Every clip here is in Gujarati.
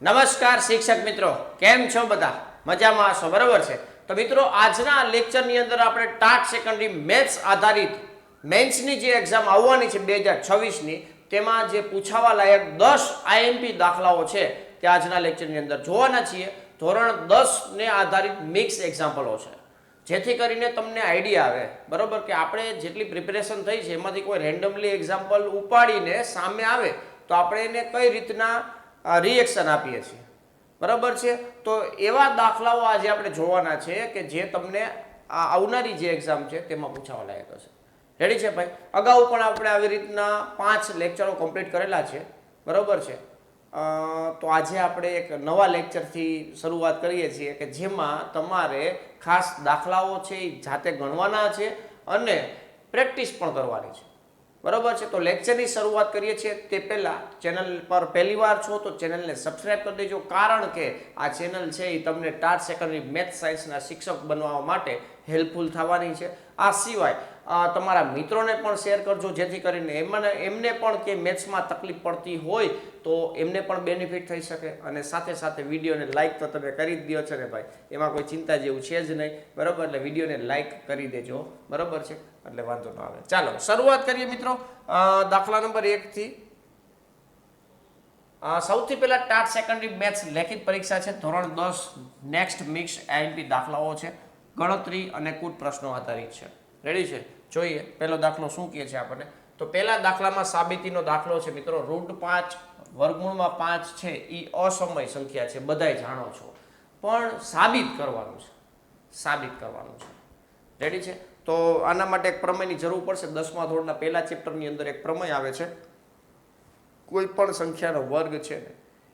નમસ્કાર શિક્ષક મિત્રો, કેમ છો બધા? મજામાં હશો, બરાબર છે? તો મિત્રો, આજના લેક્ચરની અંદર આપણે ટાટ સેકન્ડરી મેથ્સ આધારિત મેન્સની જે એક્ઝામ આવવાની છે 2026ની, તેમાં જે પૂછાવા લાયક 10 આઈએમપી દાખલાઓ છે તે આજના લેક્ચરની અંદર જોવાના છીએ. ધોરણ 10 ને આધારિત મિક્સ એક્ઝામ્પલો છે, જેથી કરીને તમને આઈડિયા આવે, બરાબર, કે આપણે જેટલી પ્રિપેરેશન થઈ છે એમાંથી કોઈ રેન્ડમલી એક્ઝામ્પલ ઉપાડીને સામે આવે તો આપણે એને કઈ રીતના રિએક્શન આપીએ છીએ, બરાબર છે? તો એવા દાખલાઓ આજે આપણે જોવાના છે કે જે તમને આવનારી જે એક્ઝામ છે તેમાં પૂછાવા લાયક હશે. રેડી છે ભાઈ? અગાઉ પણ આપણે આવી રીતના 5 લેક્ચરો કમ્પ્લીટ કરેલા છે, બરાબર છે? તો આજે આપણે એક નવા લેક્ચરથી શરૂઆત કરીએ છીએ કે જેમાં તમારે ખાસ દાખલાઓ છે એ જાતે ગણવાના છે અને પ્રેક્ટિસ પણ કરવાની છે, બરાબર છે? તો લેક્ચરની શરૂઆત કરીએ છીએ તે પહેલાં ચેનલ પર પહેલી વાર છો તો ચેનલને સબસ્ક્રાઈબ કરી દેજો, કારણ કે આ ચેનલ છે એ તમને ટાટ સેકન્ડરી મેથ સાયન્સના શિક્ષક બનવા માટે હેલ્પફુલ થવાની છે. આ સિવાય તમારા મિત્રોને પણ શેર કરજો, જેથી કરીને એમને પણ કે મેથ્સમાં તકલીફ પડતી હોય તો એમને પણ બેનિફિટ થઈ શકે. અને સાથે સાથે વિડીયોને લાઇક તો તમે કરી જ દો છો ને ભાઈ, એમાં કોઈ ચિંતા જેવું છે જ નહીં, બરાબર? એટલે વિડીયોને લાઇક કરી દેજો, બરાબર છે? એટલે વાંધો ન આવે. ચાલો શરૂઆત કરીએ મિત્રો દાખલા નંબર 1 થી. સૌથી પહેલા ટાટ સેકન્ડરી મેથ્સ લેખિત પરીક્ષા છે, ધોરણ 10 નેક્સ્ટ મિક્સ આઈએમપી દાખલાઓ છે, ગણતરી અને કુલ પ્રશ્નો આધારિત છે. રેડી છે? જોઈએ પહેલો દાખલો શું કહે છે આપણને. તો પહેલા દાખલામાં સાબિતીનો દાખલો છે મિત્રો. √5 વર્ગમૂળમાં 5 છે એ અસમય સંખ્યા છે, બધાય જાણો છો, પણ સાબિત કરવાનું છે, સાબિત કરવાનું છે. રેડી છે? તો આના માટે એક પ્રમેયની જરૂર પડશે. 10મા ધોરણના પહેલા ચેપ્ટરની અંદર એક પ્રમેય આવે છે. કોઈ પણ સંખ્યાનો વર્ગ છે ને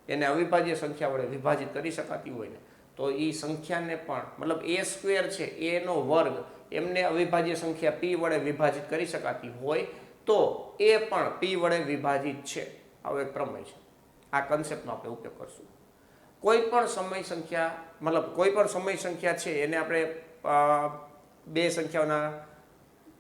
એને અવિભાજ્ય સંખ્યા વડે વિભાજિત કરી શકાતી હોય ને, તો એ સંખ્યાને પણ, મતલબ a² છે એનો વર્ગ એમને અવિભાજ્ય સંખ્યા p વડે વિભાજિત કરી શકાતી હોય તો એ પણ p વડે વિભાજિત છે. આવો એક પ્રમેય છે. આ કન્સેપ્ટનો આપણે ઉપયોગ કરશું. કોઈ પણ સમય સંખ્યા, મતલબ કોઈ પણ સમય સંખ્યા છે એને આપણે બે સંખ્યાઓના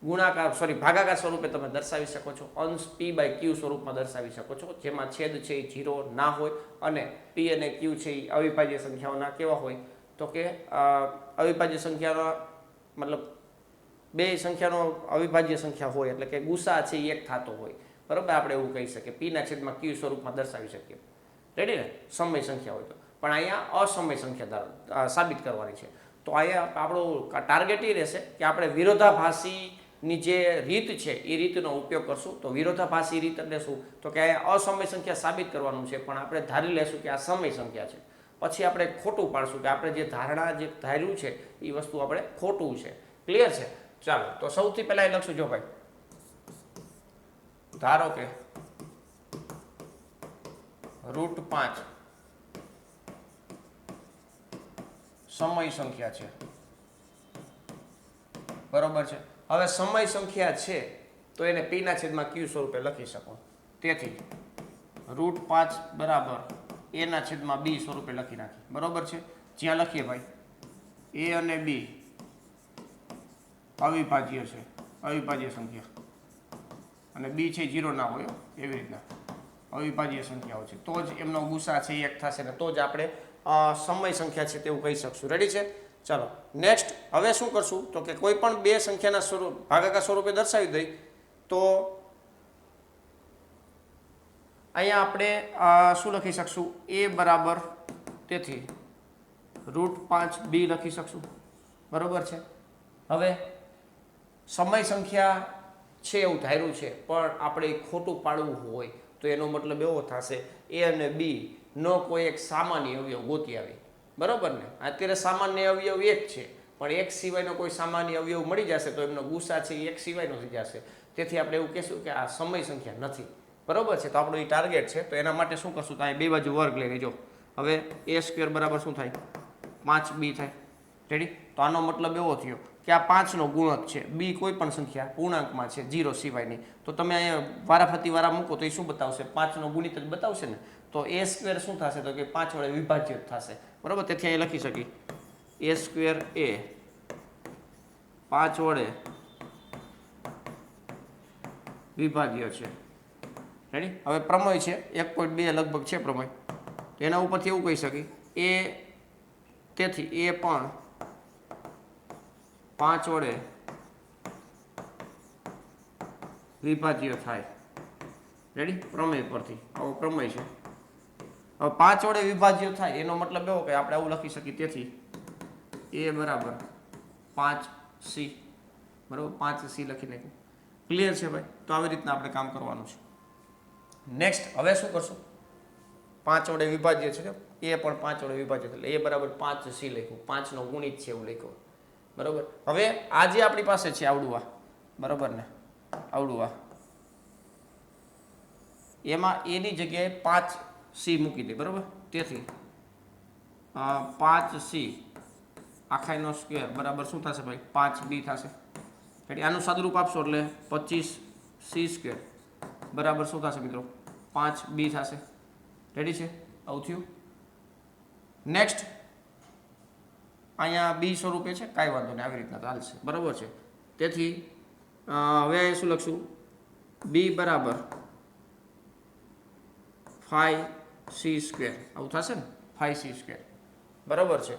ભાગાકાર સ્વરૂપે તમે દર્શાવી શકો છો. અંશ p/q સ્વરૂપમાં દર્શાવી શકો છો, જેમાં છેદ છે એ 0 ના હોય અને p અને q છે એ અવિભાજ્ય સંખ્યાઓના કેવા હોય તો કે અવિભાજ્ય સંખ્યાનો મતલબ બે સંખ્યાનો અવિભાજ્ય સંખ્યા હોય એટલે કે ગુસા છે એ એક થતો હોય, બરાબર? આપણે એવું કહી શકીએ, p/q સ્વરૂપમાં દર્શાવી શકીએ. રેડી ને? સમય સંખ્યા હોય તો. પણ અહીંયા અસમય સંખ્યા સાબિત કરવાની છે. તો અહીંયા આપણો ટાર્ગેટ એ રહેશે કે આપણે વિરોધાભાસીની જે રીત છે એ રીતનો ઉપયોગ કરશું. તો વિરોધાભાસી રીત એટલે શું? તો કે અહીંયા અસમય સંખ્યા સાબિત કરવાનું છે, પણ આપણે ધારી લેશું કે આ સમય સંખ્યા છે. પછી આપણે ખોટું પાડશું કે આપણે જે ધારણા જે ધાર્યું છે એ વસ્તુ આપણે ખોટું છે. ક્લિયર છે? ચાલો તો સૌથી પહેલા એ લખશું. જો ભાઈ, ધારો કે √5 સમય સંખ્યા છે, બરોબર છે? હવે સમય સંખ્યા છે તો એને p/q સ્વરૂપે લખી શકો. તેથી √5 બરાબર a/b સ્વરૂપે લખી નાખી, બરોબર છે? જ્યાં લખીએ ભાઈ a અને b અવિભાજ્ય છે, અવિભાજ્ય સંખ્યા, અને b છે 0 ના હોય, એવી રીતના અવિભાજ્ય સંખ્યાઓ છે, તો જ એમનો ગુસા છે એ 1 થશે ને તો જ આપણે સમય સંખ્યા છે તેવું કહી શકશું. રેડી છે? ચાલો નેક્સ્ટ. હવે શું કરશું તો કે કોઈ પણ બે સંખ્યાના સ્વરૂપ ભાગાકાર સ્વરૂપે દર્શાવી દઈ તો અહીંયા આપણે શું લખી શકશું? a બરાબર તેથી √5b લખી શકશું, બરોબર છે? હવે સમય સંખ્યા છે એવું ધાર્યું છે, પણ આપણે ખોટું પાડવું હોય તો એનો મતલબ એવો થશે a અને b નો કોઈ એક સામાન્ય અવયવ ગોતી આવી, બરોબર ને? અત્યારે સામાન્ય અવયવ 1 છે, પણ 1 સિવાયનો કોઈ સામાન્ય અવયવ મળી જશે તો એમનો ગુસા છે એ 1 સિવાયનો થઈ જશે. તેથી આપણે એવું કહેશું કે આ સમય સંખ્યા નથી, બરોબર છે? તો આપણો એ ટાર્ગેટ છે. તો એના માટે શું કરશું? તો અહીં બે બાજુ વર્ગ લઈ લેજો. હવે a² બરાબર શું થાય? 5b થાય. રેડી? તો આનો મતલબ એવો થયો કે આ 5નો ગુણક છે, b કોઈ પણ સંખ્યા પૂર્ણાંકમાં છે 0 સિવાયની. તો તમે અહીંયા વારાફરતી વારા મૂકો તો એ શું બતાવશે? 5નો ગુણિત જ બતાવશે ને. તો a² શું થશે? તો કે 5 વડે વિભાજ્ય થશે, બરોબર? તેથી અહીં લખી શકી a² એ 5 વડે વિભાજ્ય છે. રેડી? હવે પ્રમેય છે 1.2 લગભગ છે પ્રમેય. તો એના ઉપરથી એવું કહી શકીએ તેથી એ પણ 5 વડે વિભાજ્ય થાય. રેડી? પ્રમેય પરથી આવો પ્રમેય છે. હવે 5 વડે વિભાજ્ય થાય એનો મતલબ એવો કે આપણે આવું લખી શકીએ તેથી એ બરાબર 5c, બરાબર 5c લખી નાખ્યું. ક્લિયર છે ભાઈ? તો આવી રીતના આપણે કામ કરવાનું છે. નેક્સ્ટ હવે શું કરશું? 5 વડે વિભાજ્ય છે, એ પણ 5 વડે વિભાજ્ય એટલે એ બરાબર 5c લખ્યું. 5 નો ગુણિત છે એવું લખ્યું. બરાબર? હવે આ જે આપણી પાસે છે આવડું આ, બરાબર ને, આવડું આ, એમાં એની જગ્યાએ 5c મૂકી દે. બરાબર? તેથી 5c આખાઈનો સ્ક્વેર બરાબર શું થશે ભાઈ? 5b થશે. એટલે આનું સાદુરૂપ આપશો એટલે 25c સ્ક્વેર બરાબર શું થશે મિત્રો? 5b થશે. રેડી છે? આવું થયું. નેક્સ્ટ અહીંયા b સ્વરૂપે છે, કાંઈ વાંધો નહીં, આવી રીતના ચાલશે. બરાબર છે? તેથી હવે શું લખશું? b બરાબર 5c સ્ક્વેર આવું થશે ને? 5c સ્ક્વેર બરાબર છે.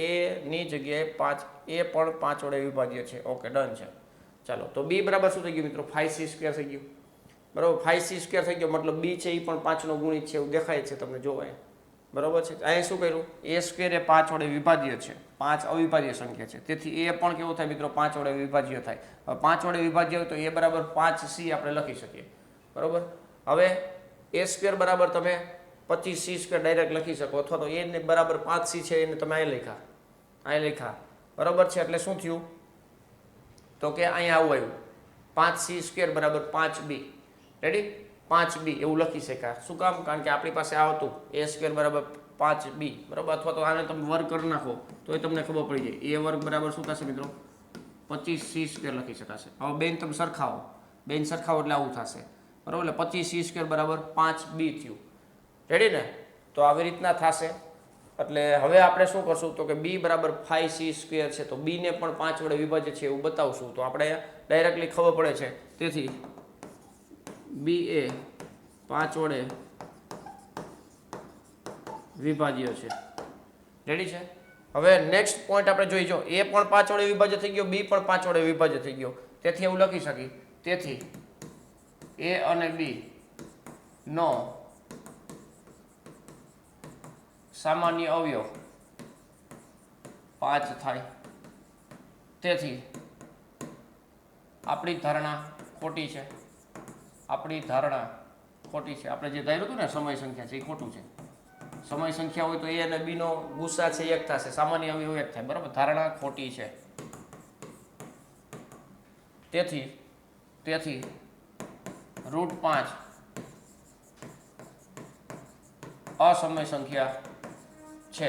એની જગ્યાએ 5, એ પણ 5 વડે વિભાજ્ય છે. ઓકે, ડન છે. ચાલો, તો b બરાબર શું થઈ ગયું મિત્રો? 5c સ્ક્વેર થઈ ગયું. બરાબર? 5c સ્ક્વેર થઈ ગયો મતલબ b છે એ પણ 5 નો ગુણિત છે એવું દેખાય છે તમને, જોવાય. બરાબર છે? અહીંયા શું કર્યું? એ સ્ક્વેર એ 5 વડે વિભાજ્ય છે, 5 અવિભાજ્ય સંખ્યા છે. તેથી એ પણ કેવો થાય મિત્રો? 5 વડે વિભાજ્ય થાય. હવે 5 વડે વિભાજ્ય હોય તો એ બરાબર 5c આપણે લખી શકીએ. બરાબર? હવે એ સ્ક્વેર બરાબર તમે 25c સ્ક્વેર ડાયરેક્ટ લખી શકો, અથવા તો એને બરાબર 5c છે એને તમે અહીં લખ્યા. બરાબર છે? એટલે શું થયું? તો કે અહીંયા આવું આવ્યું 5c સ્ક્વેર બરાબર 5b. રેડી? 5b એવું લખી શકાય. શું કામ? કારણ કે આપણી પાસે આ હતું એ સ્ક્વેર બરાબર 5b. બરાબર? અથવા તો આને તમે વર્ગ કરી નાખો તો એ તમને ખબર પડી જાય. એ વર્ગ બરાબર શું થશે મિત્રો? 25c સ્ક્વેર લખી શકાશે. હવે બેન તમે સરખાવો એટલે આવું થશે. બરાબર? એટલે 25c સ્ક્વેર બરાબર 5b થયું. રેડી ને? તો આવી રીતના થશે. એટલે હવે આપણે શું કરશું? તો કે b બરાબર 5c સ્ક્વેર છે, તો b ને પણ 5 વડે વિભાજ્ય છે એવું બતાવશું. તો આપણે ડાયરેક્ટલી ખબર પડે છે. તેથી b એ 5 વડે વિભાજ્ય છે. રેડી છે? હવે નેક્સ્ટ પોઈન્ટ આપણે જોઈ જો, એ પણ 5 વડે વિભાજ્ય થઈ ગયો, b પણ 5 વડે વિભાજ્ય થઈ ગયો. તેથી એવું લખી શકીએ તેથી a અને b નો સામાન્ય અવયવ 5 થાય. તેથી આપણી ધારણા ખોટી છે. આપણે જે ધાર્યું હતું ને સમય સંખ્યા છે એ ખોટું છે. સમય સંખ્યા હોય તો a અને b નો ગુસા છે 1 થશે, સામાન્ય અવયવ 1 થાય. બરાબર? ધારણા ખોટી છે. તેથી √5 અસમય સંખ્યા છે.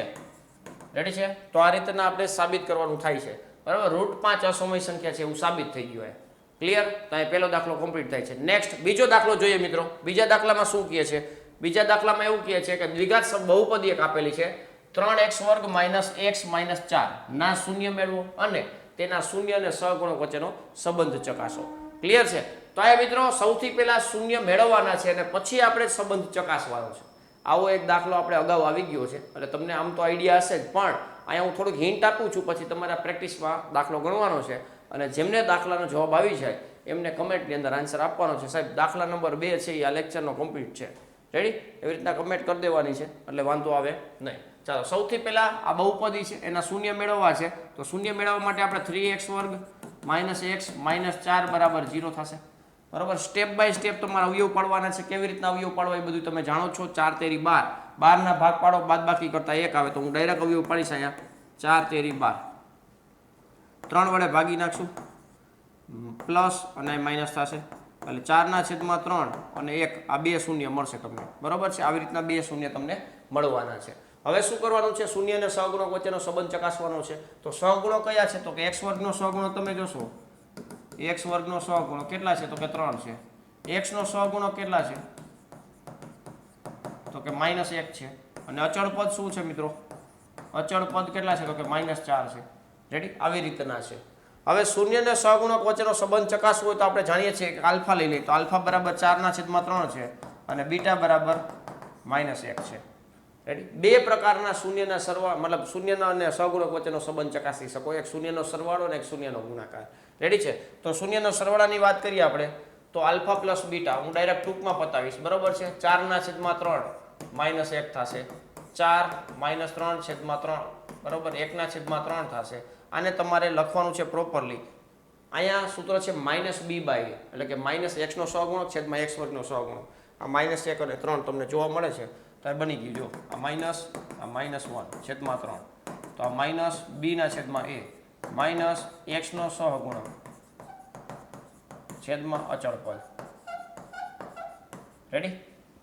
રેડી છે? તો આ રીતના આપણે સાબિત કરવાનું થાય છે. બરાબર? √5 અસમય સંખ્યા છે એવું સાબિત થઈ ગયું. ક્લિયર? તો અહીં પહેલો દાખલો કમ્પ્લીટ થાય છે. નેક્સ્ટ બીજો દાખલો જોઈએ મિત્રો. બીજા દાખલામાં શું કહે છે? બીજા દાખલામાં એવું કહે છે કે દ્વિઘાત બહુપદી એક આપેલી છે 3x² - x - 4 ના શૂન્ય મેળવો અને તેના શૂન્ય અને સહગુણક વચ્ચેનો સંબંધ ચકાસો. ક્લિયર છે? તો આ મિત્રો સૌથી પહેલા શૂન્ય મેળવવાના છે અને પછી આપણે સંબંધ ચકાસવાનો છે. આવો એક દાખલો આપણે અગાઉ આવી ગયો છે એટલે તમને આમ તો આઈડિયા હશે જ, પણ અહીંયા હું થોડુંક હિન્ટ આપું છું, પછી તમારા પ્રેક્ટિસમાં દાખલો ગણવાનો છે અને જેમને દાખલાનો જવાબ આવી જાય એમને કમેન્ટની અંદર આન્સર આપવાનો છે. સાહેબ દાખલા નંબર 2 છે એ આ લેક્ચરનો કમ્પ્લીટ છે. રેડી? એવી રીતના કમેન્ટ કરી દેવાની છે એટલે વાંધો આવે નહીં. ચાલો, સૌથી પહેલા આ બહુપદી છે એના શૂન્ય મેળવવા છે. તો શૂન્ય મેળવવા માટે આપણે 3x² - x - 4 બરાબર 0 થશે. બરાબર? સ્ટેપ બાય સ્ટેપ તમારા અવયવ પાડવાના છે. કેવી રીતના અવયવ પાડવા એ બધું તમે જાણો છો. 4 તેરી 12, 12 ના ભાગ પાડો, બાદબાકી કરતા 1 આવે તો હું ડાયરેક્ટ અવયવ પાડીશ. અહીંયા 4 તેરી 12, 3 વડે ભાગી નાખશું, પ્લસ અને માઇનસ થશે એટલે 4/3 અને 1 આ 2 શૂન્ય મળશે તમને. બરાબર છે? આવી રીતના 2 શૂન્ય તમને મળવાના છે. હવે શું કરવાનું છે? શૂન્ય અને સહગુણક વચ્ચેનો સંબંધ ચકાસવાનો છે. તો સહગુણક કયા છે? તો કે x² નો સહગુણક તમે જોશો, x² નો સહગુણક કેટલા છે? તો કે 3 છે. x નો સહગુણક કેટલા છે? તો કે -1 છે. અને અચળ પદ શું છે મિત્રો? અચળ પદ કેટલા છે? તો કે -4 છે. રેડી? આવી રીતના છે. હવે શૂન્ય અને સહગુણક વચ્ચેનો સંબંધ ચકાસવો હોય તો આપણે જાણીએ છીએ કે આલ્ફા લઈ લઈએ તો આલ્ફા બરાબર 4/3 છે અને બીટા બરાબર -1 છે. રેડી? બે પ્રકારના શૂન્યના સરવાળા મતલબ શૂન્યના અને સહગુણક વચ્ચેનો સંબંધ ચકાસી શકો, એક શૂન્યનો સરવાળો અને એક શૂન્યનો ગુણાકાર. રેડી છે? તો શૂન્યનો સરવાળાની વાત કરીએ આપણે તો આલ્ફા પ્લસ બીટા હું ડાયરેક્ટ ટૂંકમાં પતાવીશ, બરોબર છે. 4/3 માઇનસ 1 થશે, 4 માઇનસ 3/3 બરોબર, 1/3 થશે. આને તમારે લખવાનું છે પ્રોપરલી. અહીંયા સૂત્ર છે માઇનસ બી બાય એટલે કે માઇનસ એક્સનો સહગુણક છેદમાં એક્સ વર્ગનો સહગુણક. આ -1 અને 3 તમને જોવા મળે છે તો બની ગયું. જો આ -1 છેદમાં 3 તો આ માઇનસ બીના છેદમાં એ માઇનસ એક્સનો સહગુણક છેદમાં અચળ પદ. રેડી?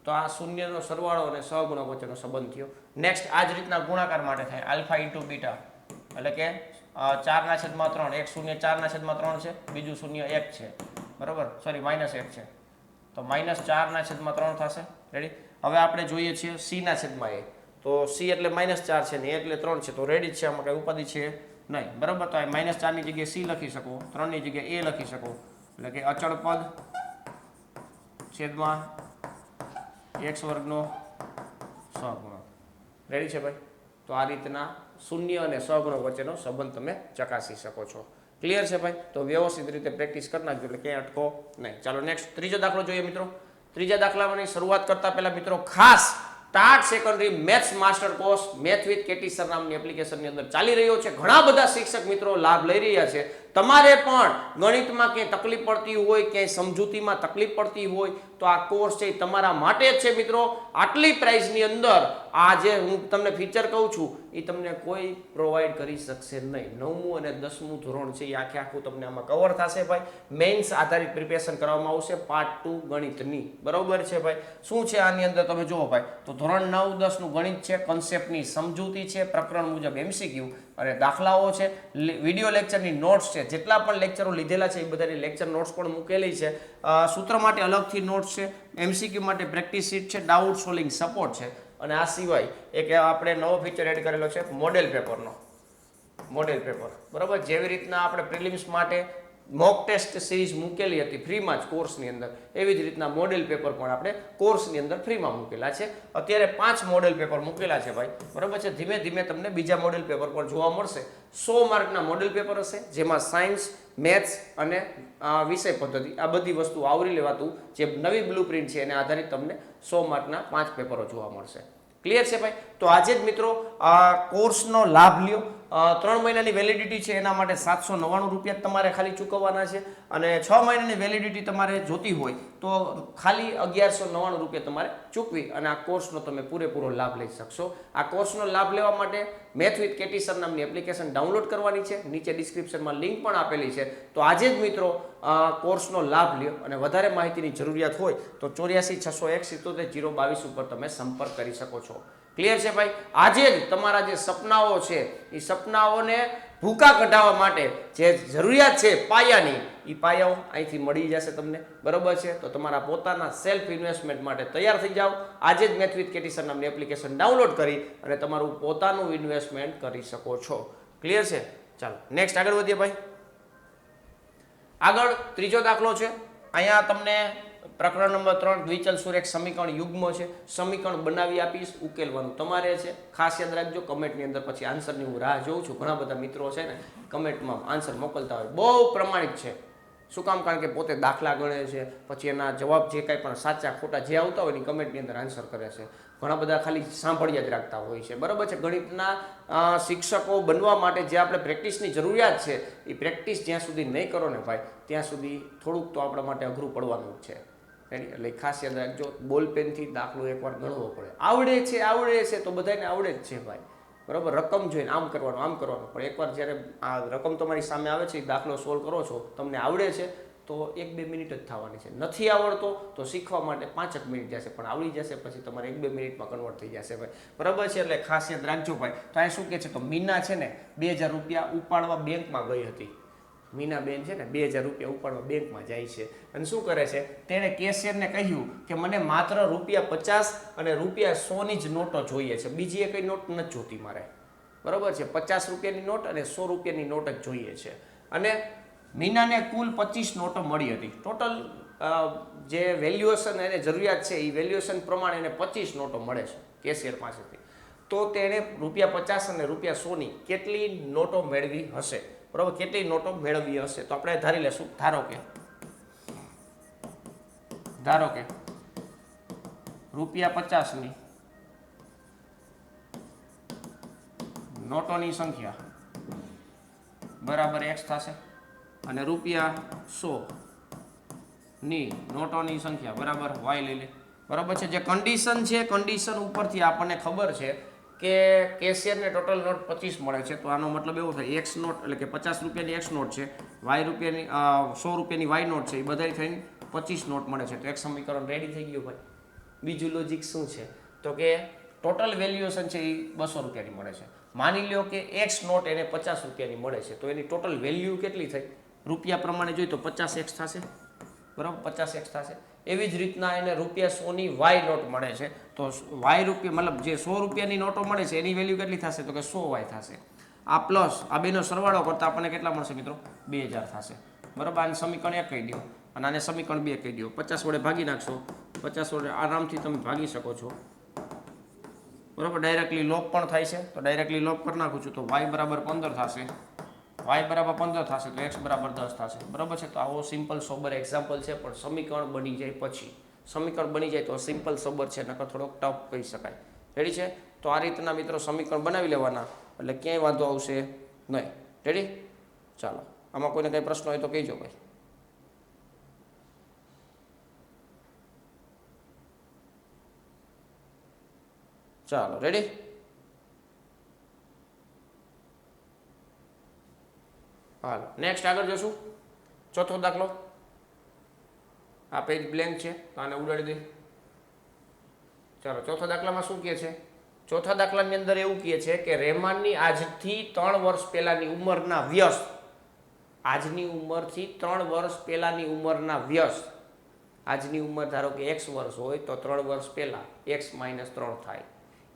તો આ શૂન્યનો સરવાળો અને સહગુણક વચ્ચેનો સંબંધ થયો. નેક્સ્ટ આ જ રીતના ગુણાકાર માટે થાય આલ્ફા ઇન્ટુ બીટા એટલે કે 4/3 એક શૂન્ય 4/3 છે, બીજું શૂન્ય 1 છે, બરોબર, સોરી -1 છે તો -4/3 થશે. રેડી? હવે આપણે જોઈએ છીએ c/a તો c એટલે -4 છે ને a એટલે 3 છે તો રેડી જ છે, આમાં કઈ ઉપાધિ છે નહીં, બરોબર. તો આ -4 ની જગ્યાએ c લખી શકો, 3 ની જગ્યાએ a લખી શકો એટલે કે અચળ પદ છેદમાં x વર્ગનો સહગુણક. રેડી છે ભાઈ? તો આ રીતના શૂન્ય અને સહગુણક વચ્ચેનો સંબંધ તમે ચકાસી શકો છો. ક્લિયર છે ભાઈ? તો વ્યવસ્થિત રીતે પ્રેક્ટિસ કરી નાખજો એટલે ક્યાંય અટકો નહીં. ચાલો નેક્સ્ટ ત્રીજો દાખલો જોઈએ મિત્રો. ત્રીજા દાખલાની શરૂઆત કરતા પહેલા મિત્રો ખાસ TAT secondary maths master course math with KT sir નામની એપ્લિકેશનની અંદર ચાલી રહ્યો છે. ઘણા બધા શિક્ષક મિત્રો લાભ લઈ રહ્યા છે. તમારે પણ ગણિતમાં ક્યાંય તકલીફ પડતી હોય, ક્યાંય સમજૂતીમાં તકલીફ પડતી હોય તો આ કોર્સ છે તમારા માટે જ છે મિત્રો. આટલી પ્રાઇસની અંદર આ જે હું તમને ફીચર કહું છું એ તમને કોઈ પ્રોવાઈડ કરી શકશે નહીં. 9મું અને 10મું ધોરણ છે એ આખું તમને આમાં કવર થશે ભાઈ. મેઇન્સ આધારિત પ્રિપેરેશન કરવામાં આવશે પાર્ટ 2 ગણિતની, બરોબર છે ભાઈ. શું છે આની અંદર તમે જુઓ ભાઈ તો ધોરણ 9 10 નું ગણિત છે, કોન્સેપ્ટની સમજૂતી છે, પ્રકરણ મુજબ MCQ અને દાખલાઓ છે, વિડિયો લેક્ચરની નોટ્સ છે. જેટલા પણ લેક્ચરો લીધેલા છે એ બધાની લેક્ચર નોટ્સ પણ મૂકેલી છે. સૂત્ર માટે અલગથી નોટ્સ છે, MCQ માટે પ્રેક્ટિસ શીટ છે, ડાઉટ સોલ્વિંગ સપોર્ટ છે અને આ સિવાય એક આપણે નવો ફીચર એડ કરેલો છે મોડેલ પેપરનો. મોડેલ પેપર, બરોબર. જેવી રીતના આપણે પ્રિલિમ્સ માટે મોક ટેસ્ટ સિરીઝ મૂકેલી હતી ફ્રીમાં જ કોર્સની અંદર, એવી જ રીતના મોડેલ પેપર પણ આપણે કોર્સની અંદર ફ્રીમાં મૂકેલા છે. અત્યારે 5 મોડેલ પેપર મૂકેલા છે ભાઈ, બરોબર છે. ધીમે ધીમે તમને બીજા મોડેલ પેપર પણ જોવા મળશે. 100 માર્કના મોડેલ પેપર હશે જેમાં સાયન્સ, મેથ્સ અને વિષય પદ્ધતિ આ બધી વસ્તુ આવરી લેવાતું જે નવી બ્લુપ્રિન્ટ છે એને આધારિત તમને 100 માર્કના 5 પેપરો જોવા મળશે. ક્લિયર છે ભાઈ? તો આજે જ મિત્રો આ કોર્સનો લાભ લ્યો. 3 મહિનાની વેલિડિટી છે એના માટે 799 રૂપિયા તમારે ખાલી ચૂકવવાના છે અને 6 મહિનાની વેલિડિટી તમારે જોતી હોય તો ખાલી 1199 રૂપિયા તમારે ચૂકવી અને આ કોર્સનો તમે પૂરેપૂરો લાભ લઈ શકશો. આ કોર્સનો લાભ લેવા માટે મેથ વિથ કેટી સર નામની એપ્લિકેશન ડાઉનલોડ કરવાની છે, નીચે ડિસ્ક્રિપ્શનમાં લિંક પણ આપેલી છે. તો આજે જ મિત્રો કોર્સનો લાભ લ્યો અને વધારે માહિતીની જરૂરિયાત હોય તો 84 601 77 022 ઉપર તમે સંપર્ક કરી શકો છો. ક્લિયર છે ભાઈ? આજે જ તમારા જે સપનાઓ છે એ સપનાઓને ભૂકા કઢાવવા માટે જે જરૂરિયાત છે પાયાની એ પાયાઓ અહીંથી મળી જશે તમને, બરોબર છે. તો તમારા પોતાના સેલ્ફ ઇન્વેસ્ટમેન્ટ માટે તૈયાર થઈ જાઓ. આજે જ મેથ વિથ કેટી સર નામની એપ્લિકેશન ડાઉનલોડ કરી અને તમારું પોતાનું ઇન્વેસ્ટમેન્ટ કરી શકો છો. ક્લિયર છે? ચાલો નેક્સ્ટ આગળ વધીએ ભાઈ. આગળ ત્રીજો દાખલો છે. અહીંયા તમને પ્રકરણ નંબર 3 દ્વિચલ સુરેખ સમીકરણ યુગ્મ છે. સમીકરણ બનાવી આપીશ, ઉકેલવાનું તમારે છે. ખાસ યાદ રાખજો કમેન્ટની અંદર પછી આન્સરની હું રાહ જોઉં છું. ઘણા બધા મિત્રો છે ને કમેન્ટમાં આન્સર મોકલતા હોય, બહુ પ્રમાણિક છે. શું કામ? કારણ કે પોતે દાખલા ગણે છે, પછી એના જવાબ જે કાંઈ પણ સાચા ખોટા જે આવતા હોય એની કમેન્ટની અંદર આન્સર કરે છે. ઘણા બધા ખાલી સાંભળ્યા જ રાખતા હોય છે, બરાબર છે. ગણિતના શિક્ષકો બનવા માટે જે આપણે પ્રેક્ટિસની જરૂરિયાત છે એ પ્રેક્ટિસ જ્યાં સુધી નહીં કરો ને ભાઈ ત્યાં સુધી થોડુંક તો આપણા માટે અઘરું પડવાનું જ છે. એટલે ખાસ યાદ રાખજો, બોલપેનથી દાખલો એકવાર ગણવો પડે. આવડે છે તો બધાને આવડે જ છે ભાઈ, બરાબર. રકમ જોઈને આમ કરવાનું પણ એકવાર જ્યારે આ રકમ તમારી સામે આવે છે, દાખલો સોલ્વ કરો છો, તમને આવડે છે તો 1-2 મિનિટ જ થવાની છે. નથી આવડતો તો શીખવા માટે 5 મિનિટ જશે, પણ આવડી જશે પછી તમારે 1-2 મિનિટમાં કન્વર્ટ થઈ જશે ભાઈ, બરાબર છે. એટલે ખાસ યાદ રાખજો ભાઈ. તો અહીં શું કહે છે તો મીના છે ને 2000 રૂપિયા ઉપાડવા બેંકમાં ગઈ હતી. મીના બેન છે ને 2000 રૂપિયા ઉપાડવા બેંકમાં જાય છે અને શું કરે છે, તેણે કેશિયરને કહ્યું કે મને માત્ર ₹50 અને ₹100ની જ નોટો જોઈએ છે, બીજી એ કઈ નોટ નથી જોતી મારે, બરોબર છે. 50 રૂપિયાની નોટ અને 100 રૂપિયાની નોટ જ જોઈએ છે. અને મીનાને કુલ 25 નોટો મળી હતી. ટોટલ જે વેલ્યુએશન એને જરૂરિયાત છે એ વેલ્યુએશન પ્રમાણે એને 25 નોટો મળે છે કેશિયર પાસેથી. તો તેણે ₹50 અને ₹100ની કેટલી નોટો મેળવી હશે, બરાબર? કેટલી નોટો મેળવી હશે તો આપણે ધારી લેશું, ધારો કે ₹50ની નોટોની સંખ્યા બરાબર x થશે અને ₹100ની નોટોની સંખ્યા બરાબર y લઈ લે, બરાબર છે? જે કન્ડિશન છે, કન્ડિશન ઉપરથી આપણને ખબર છે કે કેશિયરને ટોટલ નોટ 25 મળે છે, તો આનો મતલબ એવો થાય x નોટ એટલે કે ₹50ની x નોટ છે, ₹100ની ₹100ની y નોટ છે, એ બધા થઈને 25 નોટ મળે છે. તો એક સમીકરણ રેડી થઈ ગયું ભાઈ. બીજું લોજિક શું છે તો કે ટોટલ વેલ્યુએશન છે એ ₹200ની મળે છે. માની લ્યો કે x નોટ એને ₹50ની મળે છે, તો એની ટોટલ વેલ્યુ કેટલી થઈ? રૂપિયા પ્રમાણે જોઈએ તો 50x થશે, બરાબર? 50x થશે. એવી જ રીતના એને ₹100ની y નોટ મળે છે, તો y મતલબ જે ₹100ની નોટો મળે છે એની વેલ્યુ કેટલી થશે તો કે 100y થશે. આ પ્લસ આ બેનો સરવાળો કરતા આપણને કેટલા મળશે મિત્રો? 2000 થશે, બરાબર? આને સમીકરણ 1 કહી દો અને આને સમીકરણ 2 કહી દો. 50 વડે ભાગી નાખશો, 50 વડે આરામથી તમે ભાગી શકો છો, બરાબર? ડાયરેક્ટલી લોપ પણ થાય છે, તો ડાયરેક્ટલી લોપ કરી નાખું છું, તો y બરાબર 15 થશે, y બરાબર 15 થશે તો x બરાબર 10 થશે, બરાબર છે? તો આવો સિમ્પલ સોબર એક્ઝામ્પલ છે, પણ સમીકરણ બની જાય પછી. સમીકરણ બની જાય તો સિમ્પલ સોબર છે, નકર થોડોક ટફ કહી શકાય. રેડી છે? તો આ રીતના મિત્રો સમીકરણ બનાવી લેવાના, એટલે ક્યાંય વાંધો આવશે નહીં. રેડી? ચાલો, આમાં કોઈને કંઈ પ્રશ્ન હોય તો કહેજો ભાઈ. ચાલો, રેડી? હાલો, નેક્સ્ટ આગળ જશું. ચોથો દાખલો. આ પેજ બ્લેન્ક છે તો આને ઉડાડી દઈ. ચાલો, ચોથા દાખલામાં શું કહે છે? ચોથા દાખલાની અંદર એવું કહે છે કે રહેમાનની આજથી 3 વર્ષ પહેલાની ઉંમરના વ્યસ્ત, આજની ઉંમરથી 3 વર્ષ પહેલાની ઉંમરના વ્યસ્ત, આજની ઉંમર ધારો કે x વર્ષ હોય તો 3 વર્ષ પહેલા x - 3 થાય,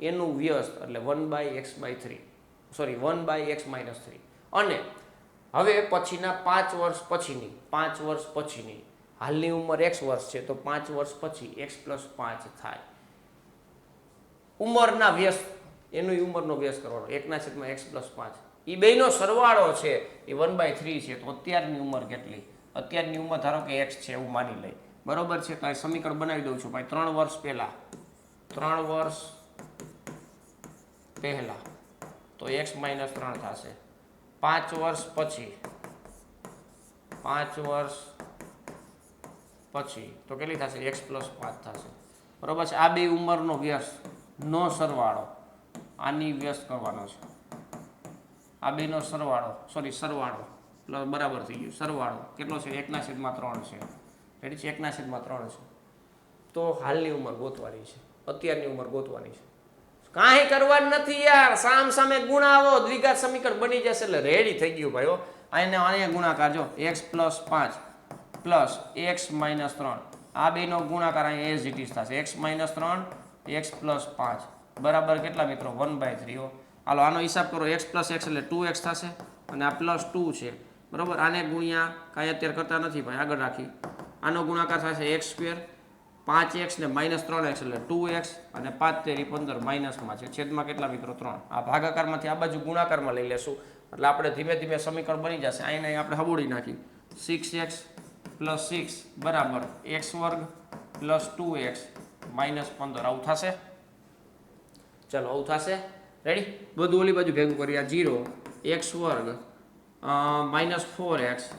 એનું વ્યસ્ત એટલે 1/x/3, સોરી 1/x-3. અને હવે પછીના 5 વર્ષ પછીની હાલની ઉંમર x વર્ષ છે, તો 5 વર્ષ પછી x + 5 થાય. ઉંમરના વ્યસ્ત, એનું ઉંમરનો વ્યસ્ત કરવાનો 1/x + 5. એ બેનો સરવાળો છે એ 1/3 છે. તો અત્યારની ઉંમર કેટલી? અત્યારની ઉંમર ધારો કે x છે એવું માની લઈ, બરોબર છે? તો આ સમીકરણ બનાવી દઉં છું ભાઈ. 3 વર્ષ પહેલા તો x - 3 થશે. 5 વર્ષ પછી તો કેટલી થશે? x + 5 થશે, બરોબર છે? આ બે ઉંમરનો વ્યસ્ત નો સરવાળો આની વ્યસ્ત કરવાનો છે. આ બેનો સરવાળો પ્લસ બરાબર થઈ ગયું. સરવાળો કેટલો છે? 1/3 છે. રેડી છે? 1/3 છે. તો હાલની ઉંમર ગોતવાની છે, અત્યારની ઉંમર ગોતવાની છે. કાંઈ કરવાનું નથી યાર, સામે ગુણાવો, દ્વિઘાત સમીકરણ બની જશે એટલે રેડી થઈ ગયું ભાઈઓ. આને ગુણાકાર જો x + 5 પ્લસ x - 3, આ બેનો ગુણાકાર અહીંયા એઝ ઇટ ઇઝ થશે. x - 3 x + 5 બરાબર કેટલા મિત્રો? 1/3. હાલો, આનો હિસાબ કરો. x + x એટલે 2x થશે અને આ +2 છે, બરાબર? આને ગુણ્યા કાંઈ અત્યારે કરતા નથી ભાઈ, આગળ રાખી. આનો ગુણાકાર થશે x², 5x ને -3x એટલે 2x અને 5 તેરી 15 માઇનસમાં છે, છેદમાં કેટલા મિત્રો? 3. આ ભાગાકારમાંથી આ બાજુ ગુણાકારમાં લઈ લેશું એટલે આપણે ધીમે ધીમે સમીકરણ બની જશે. અહીંને આપણે હબોડી નાખી. 6x + 6 બરાબર x² + 2x - 15. આવું થશે. ચાલો, આવું થશે. રેડી? બધું ઓલી બાજુ ભેગું કરી. આ 0 x² -4x